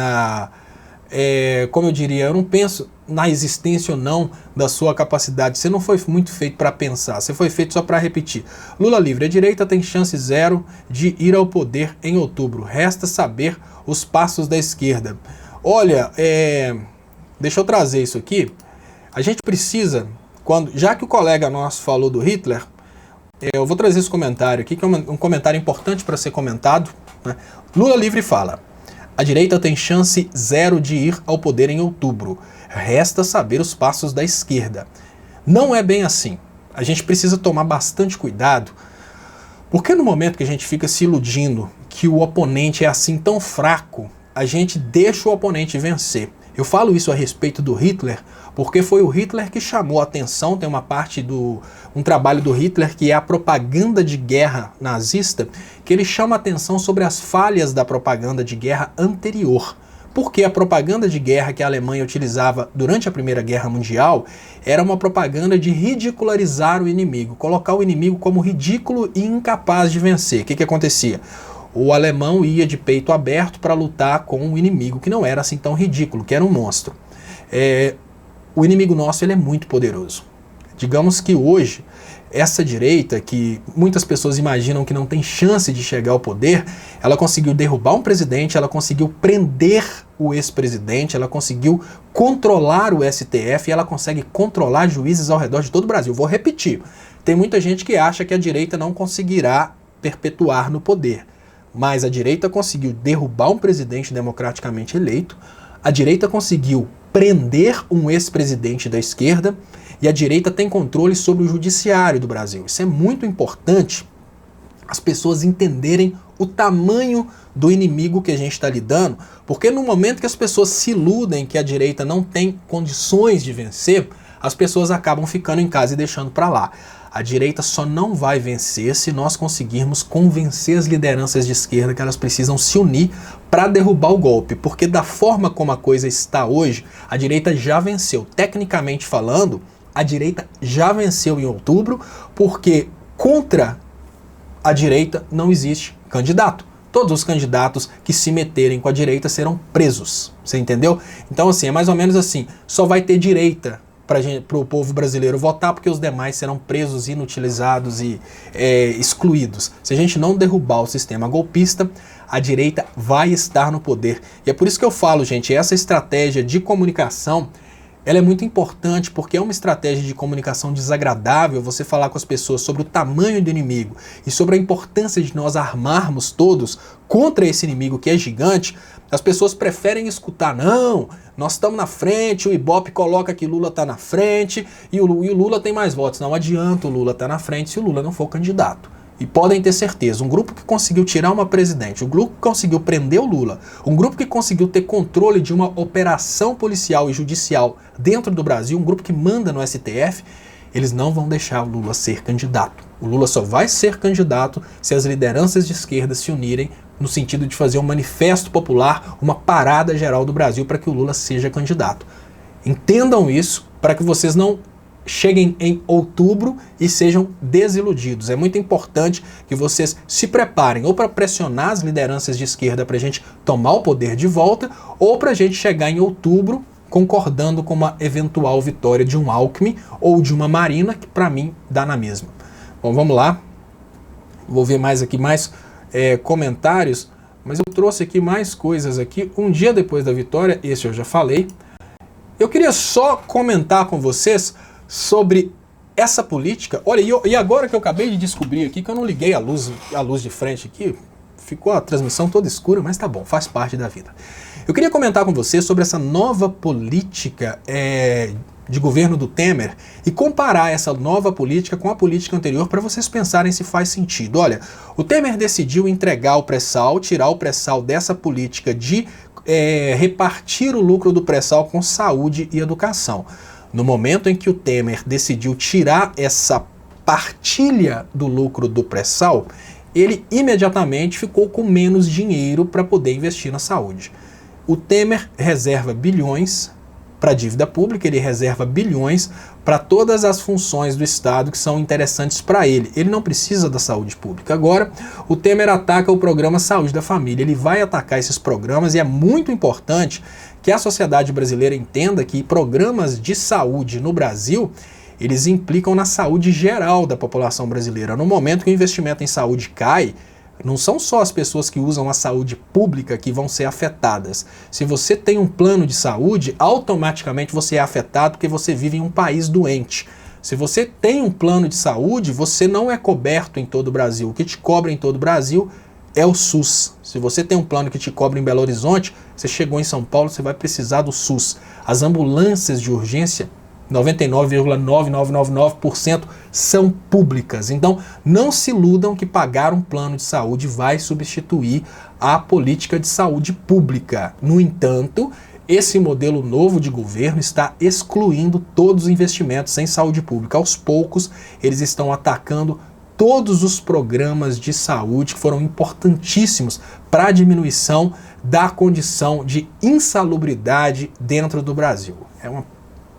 Speaker 1: como eu diria, eu não penso na existência ou não da sua capacidade. Você não foi muito feito para pensar, você foi feito só para repetir. Lula livre, a direita tem chance zero de ir ao poder em outubro. Resta saber os passos da esquerda. Olha, deixa eu trazer isso aqui. A gente precisa, já que o colega nosso falou do Hitler, eu vou trazer esse comentário aqui, que é um comentário importante para ser comentado. Né? Lula livre fala: a direita tem chance zero de ir ao poder em outubro. Resta saber os passos da esquerda. Não é bem assim. A gente precisa tomar bastante cuidado, porque no momento que a gente fica se iludindo que o oponente é assim tão fraco, a gente deixa o oponente vencer. Eu falo isso a respeito do Hitler, porque foi o Hitler que chamou a atenção. Tem uma parte um trabalho do Hitler que é a propaganda de guerra nazista, que ele chama a atenção sobre as falhas da propaganda de guerra anterior. Porque a propaganda de guerra que a Alemanha utilizava durante a Primeira Guerra Mundial era uma propaganda de ridicularizar o inimigo, colocar o inimigo como ridículo e incapaz de vencer. O que acontecia? O alemão ia de peito aberto para lutar com um inimigo que não era assim tão ridículo, que era um monstro. O inimigo nosso ele é muito poderoso. Digamos que hoje, essa direita, que muitas pessoas imaginam que não tem chance de chegar ao poder, ela conseguiu derrubar um presidente, ela conseguiu prender o ex-presidente, ela conseguiu controlar o STF e ela consegue controlar juízes ao redor de todo o Brasil. Vou repetir, tem muita gente que acha que a direita não conseguirá perpetuar no poder, mas a direita conseguiu derrubar um presidente democraticamente eleito, a direita conseguiu prender um ex-presidente da esquerda, e a direita tem controle sobre o judiciário do Brasil. Isso é muito importante, as pessoas entenderem o tamanho do inimigo que a gente está lidando, porque no momento que as pessoas se iludem que a direita não tem condições de vencer, as pessoas acabam ficando em casa e deixando para lá. A direita só não vai vencer se nós conseguirmos convencer as lideranças de esquerda que elas precisam se unir para derrubar o golpe, porque da forma como a coisa está hoje, a direita já venceu. Tecnicamente falando, a direita já venceu em outubro, porque contra a direita não existe candidato. Todos os candidatos que se meterem com a direita serão presos. Você entendeu? Então, assim, é mais ou menos assim, só vai ter direita para o povo brasileiro votar, porque os demais serão presos, inutilizados e excluídos. Se a gente não derrubar o sistema golpista, a direita vai estar no poder. E é por isso que eu falo, gente, essa estratégia de comunicação, ela é muito importante, porque é uma estratégia de comunicação desagradável você falar com as pessoas sobre o tamanho do inimigo e sobre a importância de nós armarmos todos contra esse inimigo que é gigante. As pessoas preferem escutar: não, nós estamos na frente, o Ibope coloca que Lula está na frente e o Lula tem mais votos. Não adianta o Lula estar na frente se o Lula não for candidato. E podem ter certeza, um grupo que conseguiu tirar uma presidente, um grupo que conseguiu prender o Lula, um grupo que conseguiu ter controle de uma operação policial e judicial dentro do Brasil, um grupo que manda no STF, eles não vão deixar o Lula ser candidato. O Lula só vai ser candidato se as lideranças de esquerda se unirem no sentido de fazer um manifesto popular, uma parada geral do Brasil para que o Lula seja candidato. Entendam isso para que vocês não cheguem em outubro e sejam desiludidos. É muito importante que vocês se preparem ou para pressionar as lideranças de esquerda para a gente tomar o poder de volta, ou para a gente chegar em outubro concordando com uma eventual vitória de um Alckmin ou de uma Marina, que para mim dá na mesma. Bom, vamos lá. Vou ver mais comentários, mas eu trouxe aqui mais coisas aqui. Um dia depois da vitória, esse eu já falei. Eu queria só comentar com vocês sobre essa política. Olha, e agora que eu acabei de descobrir aqui que eu não liguei a luz de frente aqui, ficou a transmissão toda escura, mas tá bom, faz parte da vida. Eu queria comentar com você sobre essa nova política de governo do Temer e comparar essa nova política com a política anterior para vocês pensarem se faz sentido. Olha, o Temer decidiu entregar o pré-sal, tirar o pré-sal dessa política de repartir o lucro do pré-sal com saúde e educação. No momento em que o Temer decidiu tirar essa partilha do lucro do pré-sal, ele imediatamente ficou com menos dinheiro para poder investir na saúde. O Temer reserva bilhões para a dívida pública, ele reserva bilhões para todas as funções do Estado que são interessantes para ele. Ele não precisa da saúde pública. Agora, o Temer ataca o programa Saúde da Família. Ele vai atacar esses programas e é muito importante que a sociedade brasileira entenda que programas de saúde no Brasil, eles implicam na saúde geral da população brasileira. No momento que o investimento em saúde cai, não são só as pessoas que usam a saúde pública que vão ser afetadas. Se você tem um plano de saúde, automaticamente você é afetado porque você vive em um país doente. Se você tem um plano de saúde, você não é coberto em todo o Brasil. O que te cobre em todo o Brasil é o SUS. Se você tem um plano que te cobre em Belo Horizonte, você chegou em São Paulo, você vai precisar do SUS. As ambulâncias de urgência, 99,9999% são públicas. Então, não se iludam que pagar um plano de saúde vai substituir a política de saúde pública. No entanto, esse modelo novo de governo está excluindo todos os investimentos em saúde pública. Aos poucos, eles estão atacando todos os programas de saúde que foram importantíssimos para a diminuição da condição de insalubridade dentro do Brasil.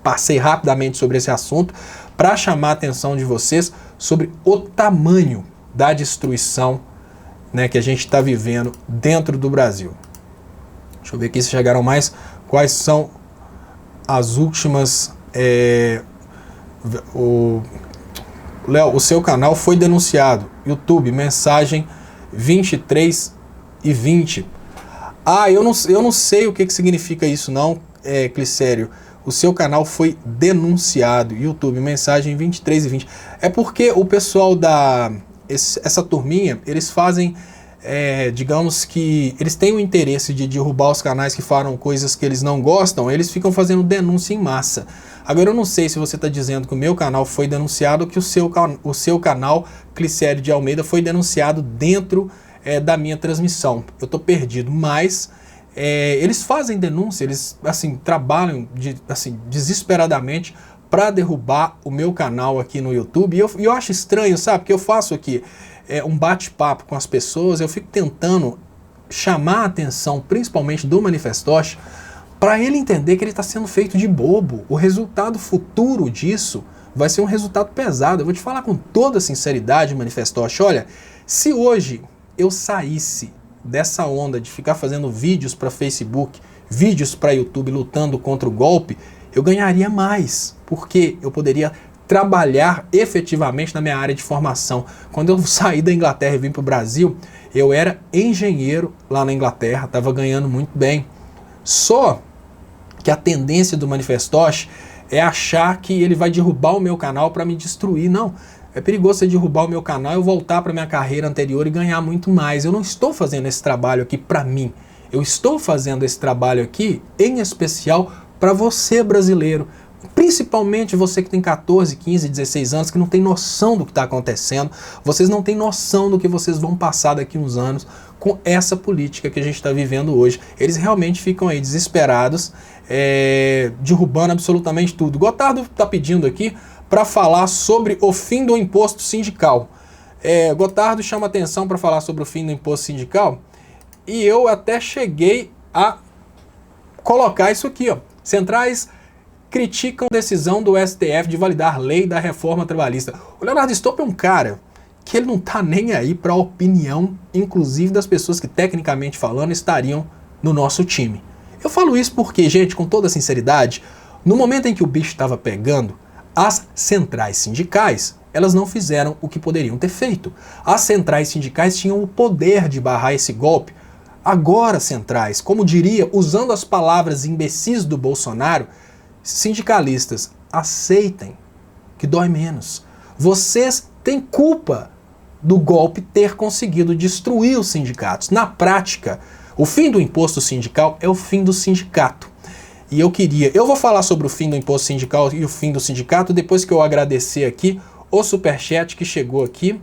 Speaker 1: Passei rapidamente sobre esse assunto para chamar a atenção de vocês sobre o tamanho da destruição, né, que a gente está vivendo dentro do Brasil. Deixa eu ver aqui se chegaram mais. Quais são as últimas... Léo, o seu canal foi denunciado. YouTube, mensagem 23 e 20. Eu não sei o que significa isso não, Clicério. O seu canal foi denunciado. YouTube, mensagem 23 e 20. É porque o pessoal essa turminha, eles fazem, digamos que, eles têm o interesse de derrubar os canais que falam coisas que eles não gostam, eles ficam fazendo denúncia em massa. Agora eu não sei se você está dizendo que o meu canal foi denunciado ou que o seu canal, Clicério de Almeida, foi denunciado dentro da minha transmissão. Eu estou perdido, mas... eles fazem denúncia, eles assim, trabalham desesperadamente para derrubar o meu canal aqui no YouTube. E eu acho estranho, sabe? Porque eu faço aqui um bate-papo com as pessoas, eu fico tentando chamar a atenção, principalmente do Manifestoche, para ele entender que ele está sendo feito de bobo. O resultado futuro disso vai ser um resultado pesado. Eu vou te falar com toda sinceridade, Manifestoche. Olha, se hoje eu saísse dessa onda de ficar fazendo vídeos para Facebook, vídeos para YouTube lutando contra o golpe, eu ganharia mais, porque eu poderia trabalhar efetivamente na minha área de formação. Quando eu saí da Inglaterra e vim para o Brasil, eu era engenheiro lá na Inglaterra, estava ganhando muito bem. Só que a tendência do Manifestoche é achar que ele vai derrubar o meu canal para me destruir. Não. É perigoso você derrubar o meu canal e eu voltar para minha carreira anterior e ganhar muito mais. Eu não estou fazendo esse trabalho aqui para mim. Eu estou fazendo esse trabalho aqui, em especial, para você, brasileiro. Principalmente você que tem 14, 15, 16 anos, que não tem noção do que está acontecendo. Vocês não têm noção do que vocês vão passar daqui uns anos com essa política que a gente está vivendo hoje. Eles realmente ficam aí desesperados, derrubando absolutamente tudo. Gotardo está pedindo aqui para falar sobre o fim do imposto sindical. Gotardo chama atenção para falar sobre o fim do imposto sindical, e eu até cheguei a colocar isso aqui, ó. Centrais criticam decisão do STF de validar lei da reforma trabalhista. O Leonardo Stolpe é um cara que ele não tá nem aí para a opinião, inclusive das pessoas que, tecnicamente falando, estariam no nosso time. Eu falo isso porque, gente, com toda sinceridade, no momento em que o bicho estava pegando, as centrais sindicais, elas não fizeram o que poderiam ter feito. As centrais sindicais tinham o poder de barrar esse golpe. Agora, centrais, como diria, usando as palavras imbecis do Bolsonaro, sindicalistas, aceitem que dói menos. Vocês têm culpa do golpe ter conseguido destruir os sindicatos. Na prática, o fim do imposto sindical é o fim do sindicato. E eu vou falar sobre o fim do imposto sindical e o fim do sindicato depois que eu agradecer aqui o superchat que chegou aqui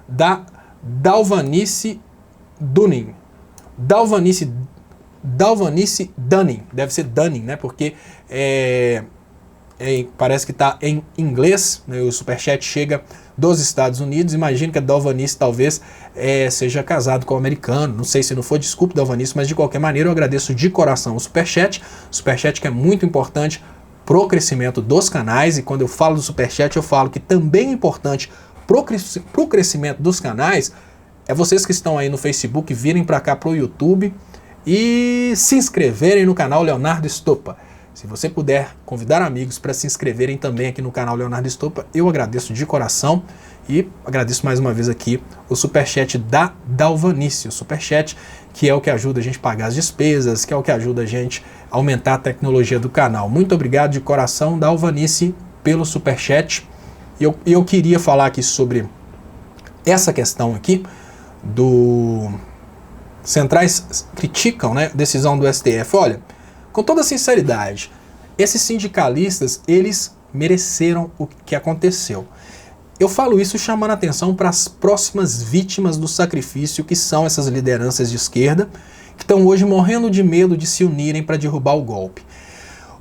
Speaker 1: da Dalvanice Dunning. Dalvanice Dunning, deve ser Dunning, né? Porque parece que está em inglês, né? O superchat chega dos Estados Unidos. Imagino que a Dalvanice talvez seja casado com um americano. Não sei se não for, desculpe, Dalvanice, mas de qualquer maneira eu agradeço de coração o superchat. Superchat que é muito importante pro crescimento dos canais. E quando eu falo do superchat, eu falo que também é importante pro crescimento dos canais é vocês que estão aí no Facebook virem para cá pro YouTube e se inscreverem no canal Leonardo Estopa. Se você puder convidar amigos para se inscreverem também aqui no canal Leonardo Estopa, eu agradeço de coração e agradeço mais uma vez aqui o superchat da Dalvanice, o superchat que é o que ajuda a gente a pagar as despesas, que é o que ajuda a gente a aumentar a tecnologia do canal. Muito obrigado de coração, Dalvanice, pelo superchat. E eu queria falar aqui sobre essa questão aqui do Centrais criticam, né, decisão do STF. Olha, com toda sinceridade, esses sindicalistas, eles mereceram o que aconteceu. Eu falo isso chamando a atenção para as próximas vítimas do sacrifício, que são essas lideranças de esquerda, que estão hoje morrendo de medo de se unirem para derrubar o golpe.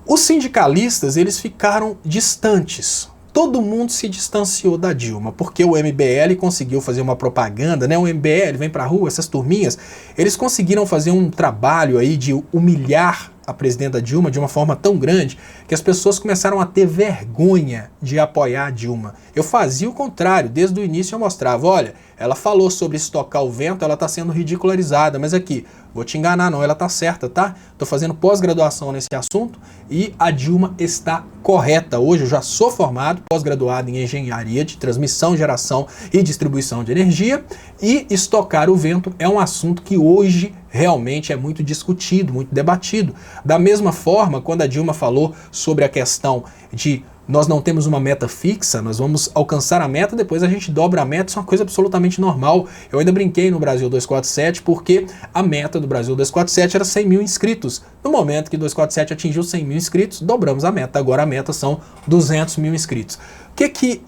Speaker 1: Os sindicalistas, eles ficaram distantes. Todo mundo se distanciou da Dilma, porque o MBL conseguiu fazer uma propaganda, né? O MBL vem pra rua, essas turminhas, eles conseguiram fazer um trabalho aí de humilhar a presidenta Dilma de uma forma tão grande que as pessoas começaram a ter vergonha de apoiar a Dilma. Eu fazia o contrário, desde o início eu mostrava, olha, ela falou sobre estocar o vento, ela tá sendo ridicularizada, mas aqui, vou te enganar não, ela tá certa, tá? Tô fazendo pós-graduação nesse assunto e a Dilma está correta. Hoje eu já sou formado, pós-graduado em engenharia de transmissão, geração e distribuição de energia, e estocar o vento é um assunto que hoje realmente é muito discutido, muito debatido. Da mesma forma, quando a Dilma falou sobre a questão de nós não temos uma meta fixa, nós vamos alcançar a meta, depois a gente dobra a meta, isso é uma coisa absolutamente normal. Eu ainda brinquei no Brasil 247 porque a meta do Brasil 247 era 100 mil inscritos. No momento que 247 atingiu 100 mil inscritos, dobramos a meta, agora a meta são 200 mil inscritos. O que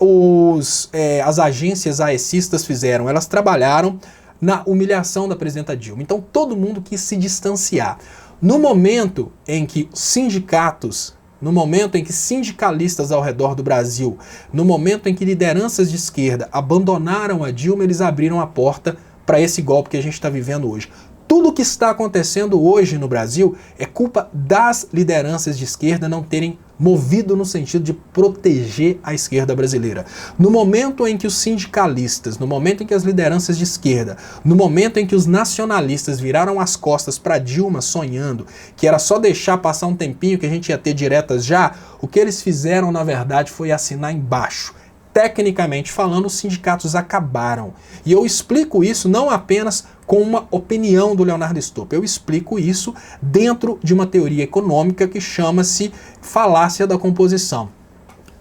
Speaker 1: as agências aecistas fizeram? Elas trabalharam na humilhação da presidenta Dilma. Então todo mundo quis se distanciar. No momento em que sindicatos, no momento em que sindicalistas ao redor do Brasil, no momento em que lideranças de esquerda abandonaram a Dilma, eles abriram a porta para esse golpe que a gente está vivendo hoje. Tudo o que está acontecendo hoje no Brasil é culpa das lideranças de esquerda não terem movido no sentido de proteger a esquerda brasileira. No momento em que os sindicalistas, no momento em que as lideranças de esquerda, no momento em que os nacionalistas viraram as costas para Dilma sonhando que era só deixar passar um tempinho que a gente ia ter diretas já, o que eles fizeram na verdade foi assinar embaixo. Tecnicamente falando, os sindicatos acabaram. E eu explico isso não apenas com uma opinião do Leonardo Estopa, eu explico isso dentro de uma teoria econômica que chama-se falácia da composição.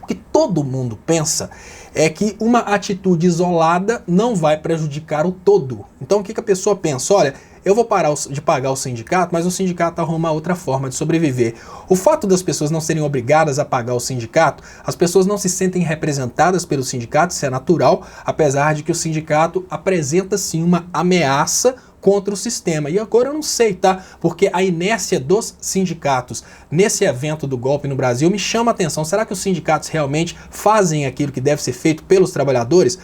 Speaker 1: O que todo mundo pensa é que uma atitude isolada não vai prejudicar o todo. Então o que a pessoa pensa? Olha, eu vou parar de pagar o sindicato, mas o sindicato arruma outra forma de sobreviver. O fato das pessoas não serem obrigadas a pagar o sindicato, as pessoas não se sentem representadas pelo sindicato, isso é natural, apesar de que o sindicato apresenta sim uma ameaça contra o sistema. E agora eu não sei, tá? Porque a inércia dos sindicatos nesse evento do golpe no Brasil me chama a atenção. Será que os sindicatos realmente fazem aquilo que deve ser feito pelos trabalhadores?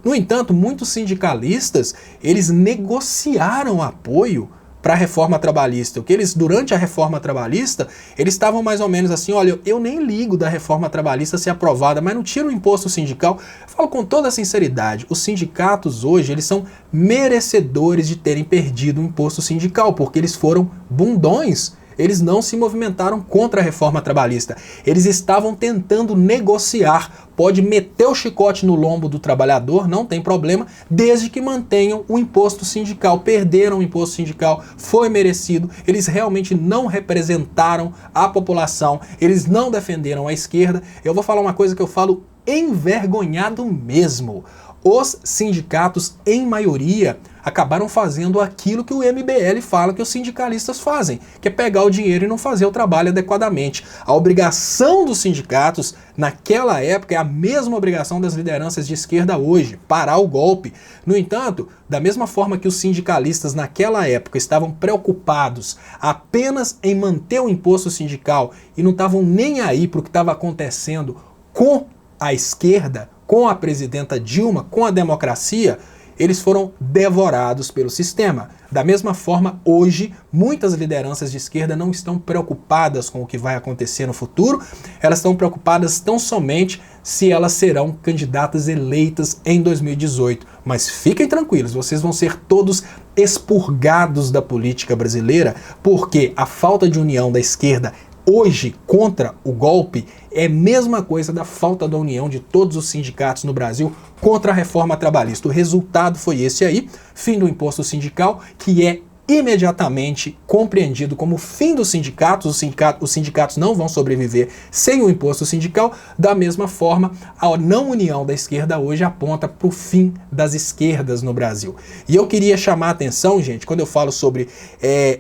Speaker 1: No entanto, muitos sindicalistas, eles negociaram apoio para a reforma trabalhista. O que eles, durante a reforma trabalhista, eles estavam mais ou menos assim, olha, eu nem ligo da reforma trabalhista ser aprovada, mas não tira o imposto sindical. Eu falo com toda a sinceridade, os sindicatos hoje, eles são merecedores de terem perdido o imposto sindical, porque eles foram bundões. Eles não se movimentaram contra a reforma trabalhista. Eles estavam tentando negociar. Pode meter o chicote no lombo do trabalhador, não tem problema, desde que mantenham o imposto sindical. Perderam o imposto sindical, foi merecido. Eles realmente não representaram a população. Eles não defenderam a esquerda. Eu vou falar uma coisa que eu falo envergonhado mesmo. Os sindicatos, em maioria, acabaram fazendo aquilo que o MBL fala que os sindicalistas fazem, que é pegar o dinheiro e não fazer o trabalho adequadamente. A obrigação dos sindicatos naquela época é a mesma obrigação das lideranças de esquerda hoje, parar o golpe. No entanto, da mesma forma que os sindicalistas naquela época estavam preocupados apenas em manter o imposto sindical e não estavam nem aí para o que estava acontecendo com a esquerda, com a presidenta Dilma, com a democracia, eles foram devorados pelo sistema. Da mesma forma, hoje, muitas lideranças de esquerda não estão preocupadas com o que vai acontecer no futuro, elas estão preocupadas tão somente se elas serão candidatas eleitas em 2018. Mas fiquem tranquilos, vocês vão ser todos expurgados da política brasileira, porque a falta de união da esquerda hoje contra o golpe é a mesma coisa da falta da união de todos os sindicatos no Brasil contra a reforma trabalhista. O resultado foi esse aí, fim do imposto sindical, que é imediatamente compreendido como o fim dos sindicatos. Os sindicatos não vão sobreviver sem o imposto sindical. Da mesma forma, a não união da esquerda hoje aponta para o fim das esquerdas no Brasil. E eu queria chamar a atenção, gente, quando eu falo sobre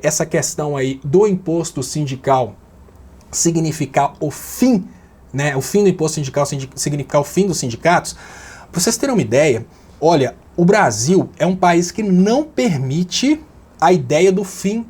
Speaker 1: essa questão aí do imposto sindical significar o fim, né, o fim do imposto sindical significar o fim dos sindicatos, para vocês terem uma ideia, olha, o Brasil é um país que não permite a ideia do fim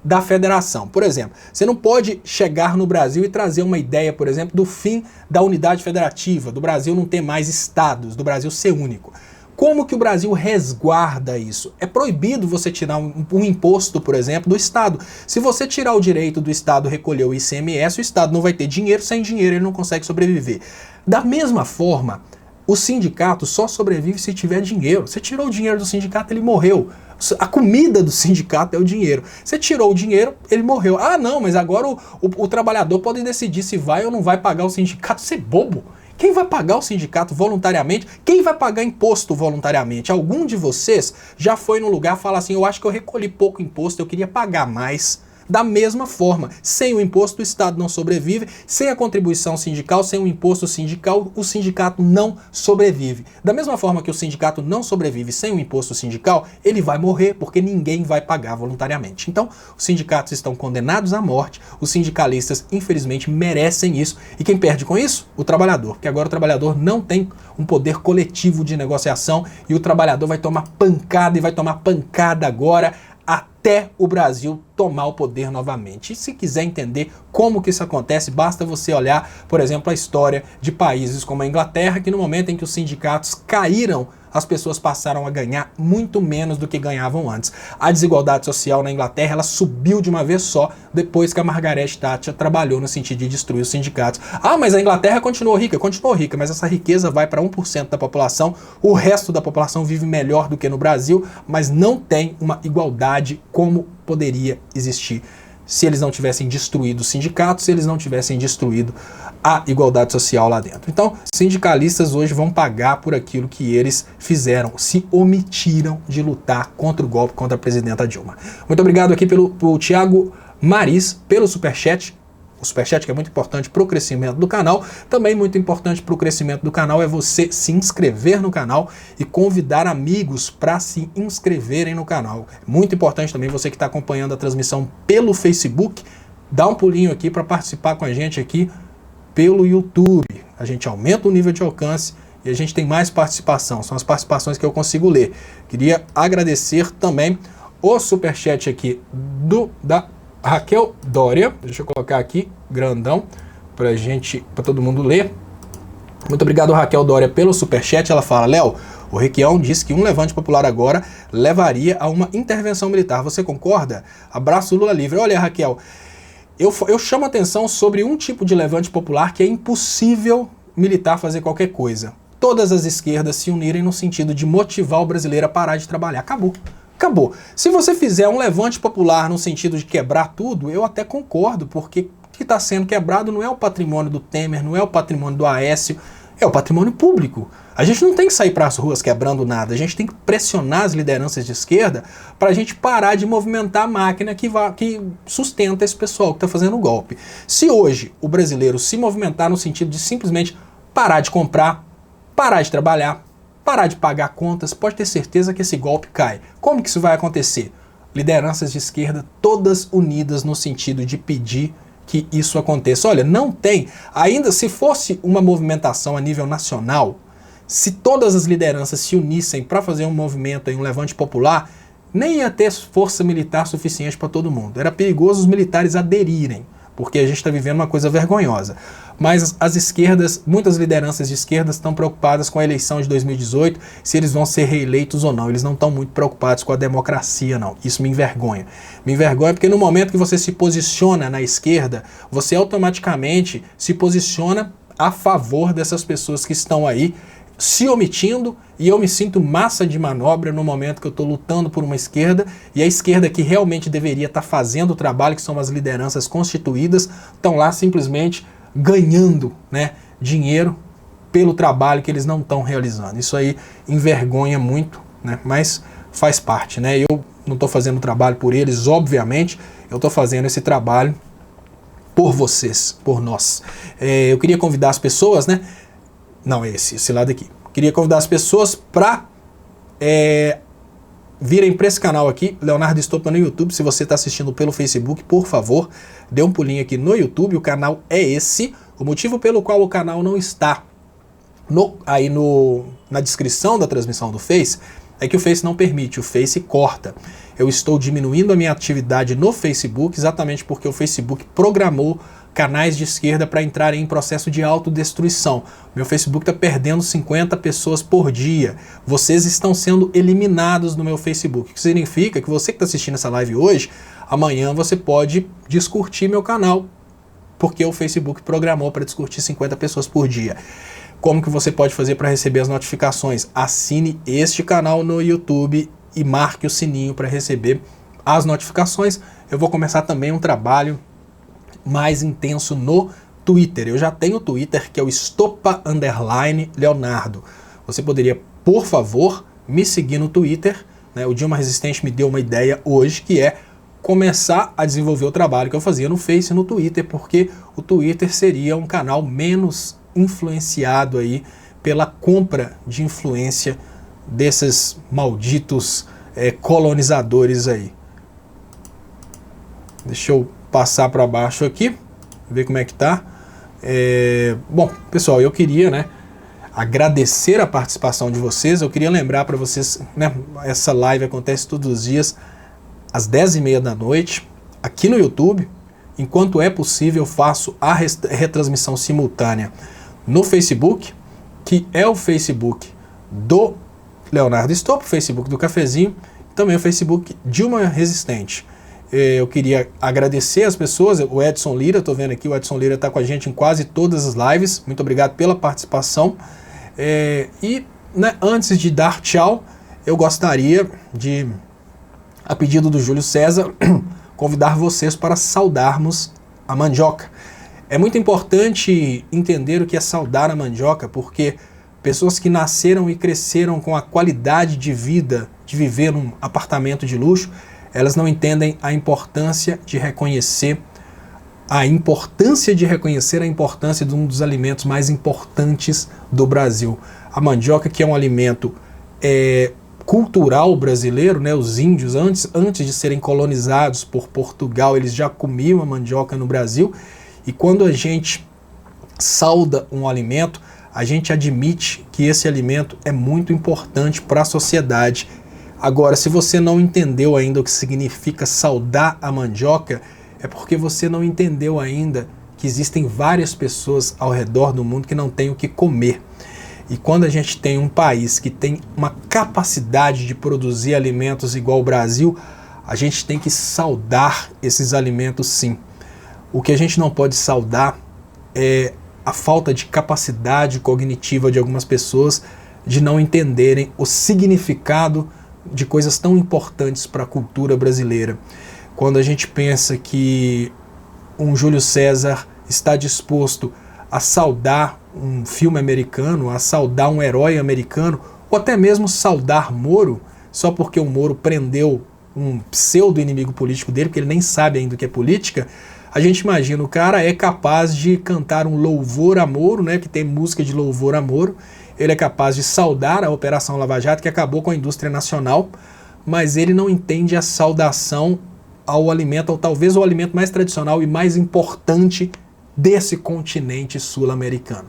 Speaker 1: da federação. Por exemplo, você não pode chegar no Brasil e trazer uma ideia, por exemplo, do fim da unidade federativa, do Brasil não ter mais estados, do Brasil ser único. Como que o Brasil resguarda isso? É proibido você tirar um imposto, por exemplo, do Estado. Se você tirar o direito do Estado recolher o ICMS, o Estado não vai ter dinheiro, sem dinheiro ele não consegue sobreviver. Da mesma forma, o sindicato só sobrevive se tiver dinheiro. Você tirou o dinheiro do sindicato, ele morreu. A comida do sindicato é o dinheiro. Você tirou o dinheiro, ele morreu. Ah, não, mas agora o trabalhador pode decidir se vai ou não vai pagar o sindicato. Você é bobo. Quem vai pagar o sindicato voluntariamente? Quem vai pagar imposto voluntariamente? Algum de vocês já foi no lugar e fala assim, eu acho que eu recolhi pouco imposto, eu queria pagar mais. Da mesma forma, sem o imposto o Estado não sobrevive, sem a contribuição sindical, sem o imposto sindical, o sindicato não sobrevive. Da mesma forma que o sindicato não sobrevive sem o imposto sindical, ele vai morrer porque ninguém vai pagar voluntariamente. Então, os sindicatos estão condenados à morte, os sindicalistas, infelizmente, merecem isso. E quem perde com isso? O trabalhador, porque agora o trabalhador não tem um poder coletivo de negociação e o trabalhador vai tomar pancada e vai tomar pancada agora até o Brasil tomar o poder novamente. E se quiser entender como que isso acontece, basta você olhar, por exemplo, a história de países como a Inglaterra, que no momento em que os sindicatos caíram, as pessoas passaram a ganhar muito menos do que ganhavam antes. A desigualdade social na Inglaterra, ela subiu de uma vez só depois que a Margaret Thatcher trabalhou no sentido de destruir os sindicatos. Ah, mas a Inglaterra continuou rica, mas essa riqueza vai para 1% da população, o resto da população vive melhor do que no Brasil, mas não tem uma igualdade como poderia existir se eles não tivessem destruído os sindicatos, se eles não tivessem destruído a igualdade social lá dentro. Então, sindicalistas hoje vão pagar por aquilo que eles fizeram, se omitiram de lutar contra o golpe, contra a presidenta Dilma. Muito obrigado aqui pelo Thiago Maris, pelo Superchat. O Superchat que é muito importante para o crescimento do canal. Também muito importante para o crescimento do canal é você se inscrever no canal e convidar amigos para se inscreverem no canal. Muito importante também você que está acompanhando a transmissão pelo Facebook, dá um pulinho aqui para participar com a gente aqui pelo YouTube. A gente aumenta o nível de alcance e a gente tem mais participação. São as participações que eu consigo ler. Queria agradecer também o Superchat aqui da Raquel Dória, deixa eu colocar aqui, grandão, para todo mundo ler. Muito obrigado, Raquel Dória, pelo superchat. Ela fala, Léo, o Requião disse que um levante popular agora levaria a uma intervenção militar. Você concorda? Abraço, Lula livre. Olha, Raquel, eu chamo a atenção sobre um tipo de levante popular que é impossível militar fazer qualquer coisa. Todas as esquerdas se unirem no sentido de motivar o brasileiro a parar de trabalhar. Acabou. Se você fizer um levante popular no sentido de quebrar tudo, eu até concordo, porque o que está sendo quebrado não é o patrimônio do Temer, não é o patrimônio do Aécio, é o patrimônio público. A gente não tem que sair para as ruas quebrando nada, a gente tem que pressionar as lideranças de esquerda para a gente parar de movimentar a máquina que sustenta esse pessoal que está fazendo o golpe. Se hoje o brasileiro se movimentar no sentido de simplesmente parar de comprar, parar de trabalhar, parar de pagar contas, pode ter certeza que esse golpe cai. Como que isso vai acontecer? Lideranças de esquerda todas unidas no sentido de pedir que isso aconteça. Olha, não tem, ainda se fosse uma movimentação a nível nacional, se todas as lideranças se unissem para fazer um movimento, um levante popular, nem ia ter força militar suficiente para todo mundo. Era perigoso os militares aderirem, porque a gente está vivendo uma coisa vergonhosa. Mas as esquerdas, muitas lideranças de esquerda estão preocupadas com a eleição de 2018, se eles vão ser reeleitos ou não. Eles não estão muito preocupados com a democracia, não. Isso me envergonha. Me envergonha porque no momento que você se posiciona na esquerda, você automaticamente se posiciona a favor dessas pessoas que estão aí se omitindo, e eu me sinto massa de manobra no momento que eu estou lutando por uma esquerda, e a esquerda que realmente deveria estar fazendo o trabalho, que são as lideranças constituídas, estão lá simplesmente ganhando, né, dinheiro pelo trabalho que eles não estão realizando. Isso aí envergonha muito, né, mas faz parte, né? Eu não estou fazendo trabalho por eles, obviamente, eu estou fazendo esse trabalho por vocês, por nós. Eu queria convidar as pessoas, né? Não, esse lado aqui. Queria convidar as pessoas para virem para esse canal aqui, Leonardo Estopa no YouTube. Se você está assistindo pelo Facebook, por favor, dê um pulinho aqui no YouTube. O canal é esse. O motivo pelo qual o canal não está na descrição da transmissão do Face é que o Face não permite, o Face corta. Eu estou diminuindo a minha atividade no Facebook exatamente porque o Facebook programou canais de esquerda para entrarem em processo de autodestruição. Meu Facebook está perdendo 50 pessoas por dia. Vocês estão sendo eliminados no meu Facebook. O que significa que você que está assistindo essa live hoje, amanhã você pode descurtir meu canal, porque o Facebook programou para descurtir 50 pessoas por dia. Como que você pode fazer para receber as notificações? Assine este canal no YouTube e marque o sininho para receber as notificações. Eu vou começar também um trabalho mais intenso no Twitter. Eu já tenho o Twitter, que é o Estopa_Leonardo. Você poderia, por favor, me seguir no Twitter, né? O Dilma Resistente me deu uma ideia hoje, que é começar a desenvolver o trabalho que eu fazia no Face e no Twitter, porque o Twitter seria um canal menos influenciado aí pela compra de influência desses malditos colonizadores aí. Deixa eu passar para baixo aqui, ver como é que tá. Bom, pessoal, eu queria, né, agradecer a participação de vocês. Eu queria lembrar para vocês, né, essa live acontece todos os dias às 10h30 da noite, aqui no YouTube. Enquanto é possível, eu faço a retransmissão simultânea no Facebook, que é o Facebook do Leonardo Estopa, o Facebook do Cafezinho, também o Facebook Dilma Resistente. Eu queria agradecer as pessoas, o Edson Lira, estou vendo aqui, o Edson Lira está com a gente em quase todas as lives, muito obrigado pela participação. Né, antes de dar tchau, eu gostaria de, a pedido do Júlio César, convidar vocês para saudarmos a mandioca. É muito importante entender o que é saudar a mandioca, porque pessoas que nasceram e cresceram com a qualidade de vida de viver num apartamento de luxo, elas não entendem a importância de reconhecer a importância de um dos alimentos mais importantes do Brasil. A mandioca, que é um alimento cultural brasileiro, né? Os índios, antes de serem colonizados por Portugal, eles já comiam a mandioca no Brasil. E quando a gente sauda um alimento, a gente admite que esse alimento é muito importante para a sociedade. Agora, se você não entendeu ainda o que significa saudar a mandioca, é porque você não entendeu ainda que existem várias pessoas ao redor do mundo que não têm o que comer. E quando a gente tem um país que tem uma capacidade de produzir alimentos igual o Brasil, a gente tem que saudar esses alimentos, sim. O que a gente não pode saudar é a falta de capacidade cognitiva de algumas pessoas de não entenderem o significado de coisas tão importantes para a cultura brasileira. Quando a gente pensa que um Júlio César está disposto a saudar um filme americano, a saudar um herói americano, ou até mesmo saudar Moro, só porque o Moro prendeu um pseudo-inimigo político dele, porque ele nem sabe ainda o que é política, a gente imagina, o cara é capaz de cantar um louvor a Moro, né, que tem música de louvor a Moro, ele é capaz de saudar a Operação Lava Jato, que acabou com a indústria nacional, mas ele não entende a saudação ao alimento, ou talvez o alimento mais tradicional e mais importante desse continente sul-americano.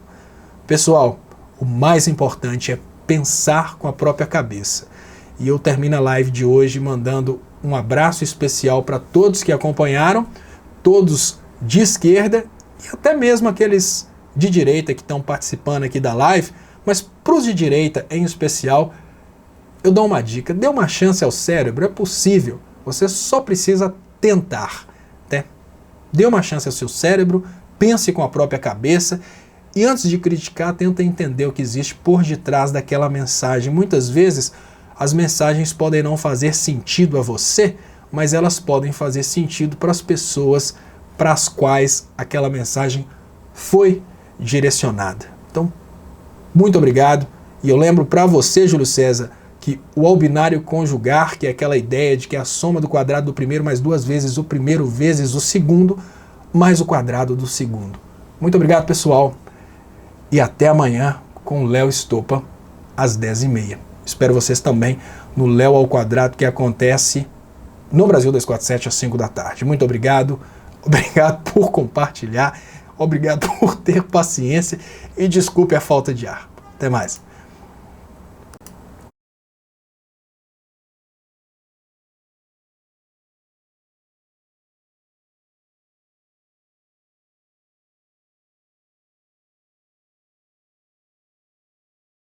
Speaker 1: Pessoal, o mais importante é pensar com a própria cabeça. E eu termino a live de hoje mandando um abraço especial para todos que acompanharam, todos de esquerda e até mesmo aqueles de direita que estão participando aqui da live, mas para os de direita em especial, eu dou uma dica, dê uma chance ao cérebro, é possível, você só precisa tentar, né? Dê uma chance ao seu cérebro, pense com a própria cabeça e antes de criticar, tenta entender o que existe por detrás daquela mensagem. Muitas vezes as mensagens podem não fazer sentido a você, mas elas podem fazer sentido para as pessoas para as quais aquela mensagem foi direcionada. Então, muito obrigado. E eu lembro para você, Júlio César, que o albinário conjugar, que é aquela ideia de que é a soma do quadrado do primeiro mais 2 vezes o primeiro vezes o segundo, mais o quadrado do segundo. Muito obrigado, pessoal. E até amanhã com o Léo Estopa, às 10h30. Espero vocês também no Léo ao Quadrado, que acontece no Brasil 247 às 5 da tarde. Muito obrigado. Obrigado por compartilhar. Obrigado por ter paciência. E desculpe a falta de ar. Até mais.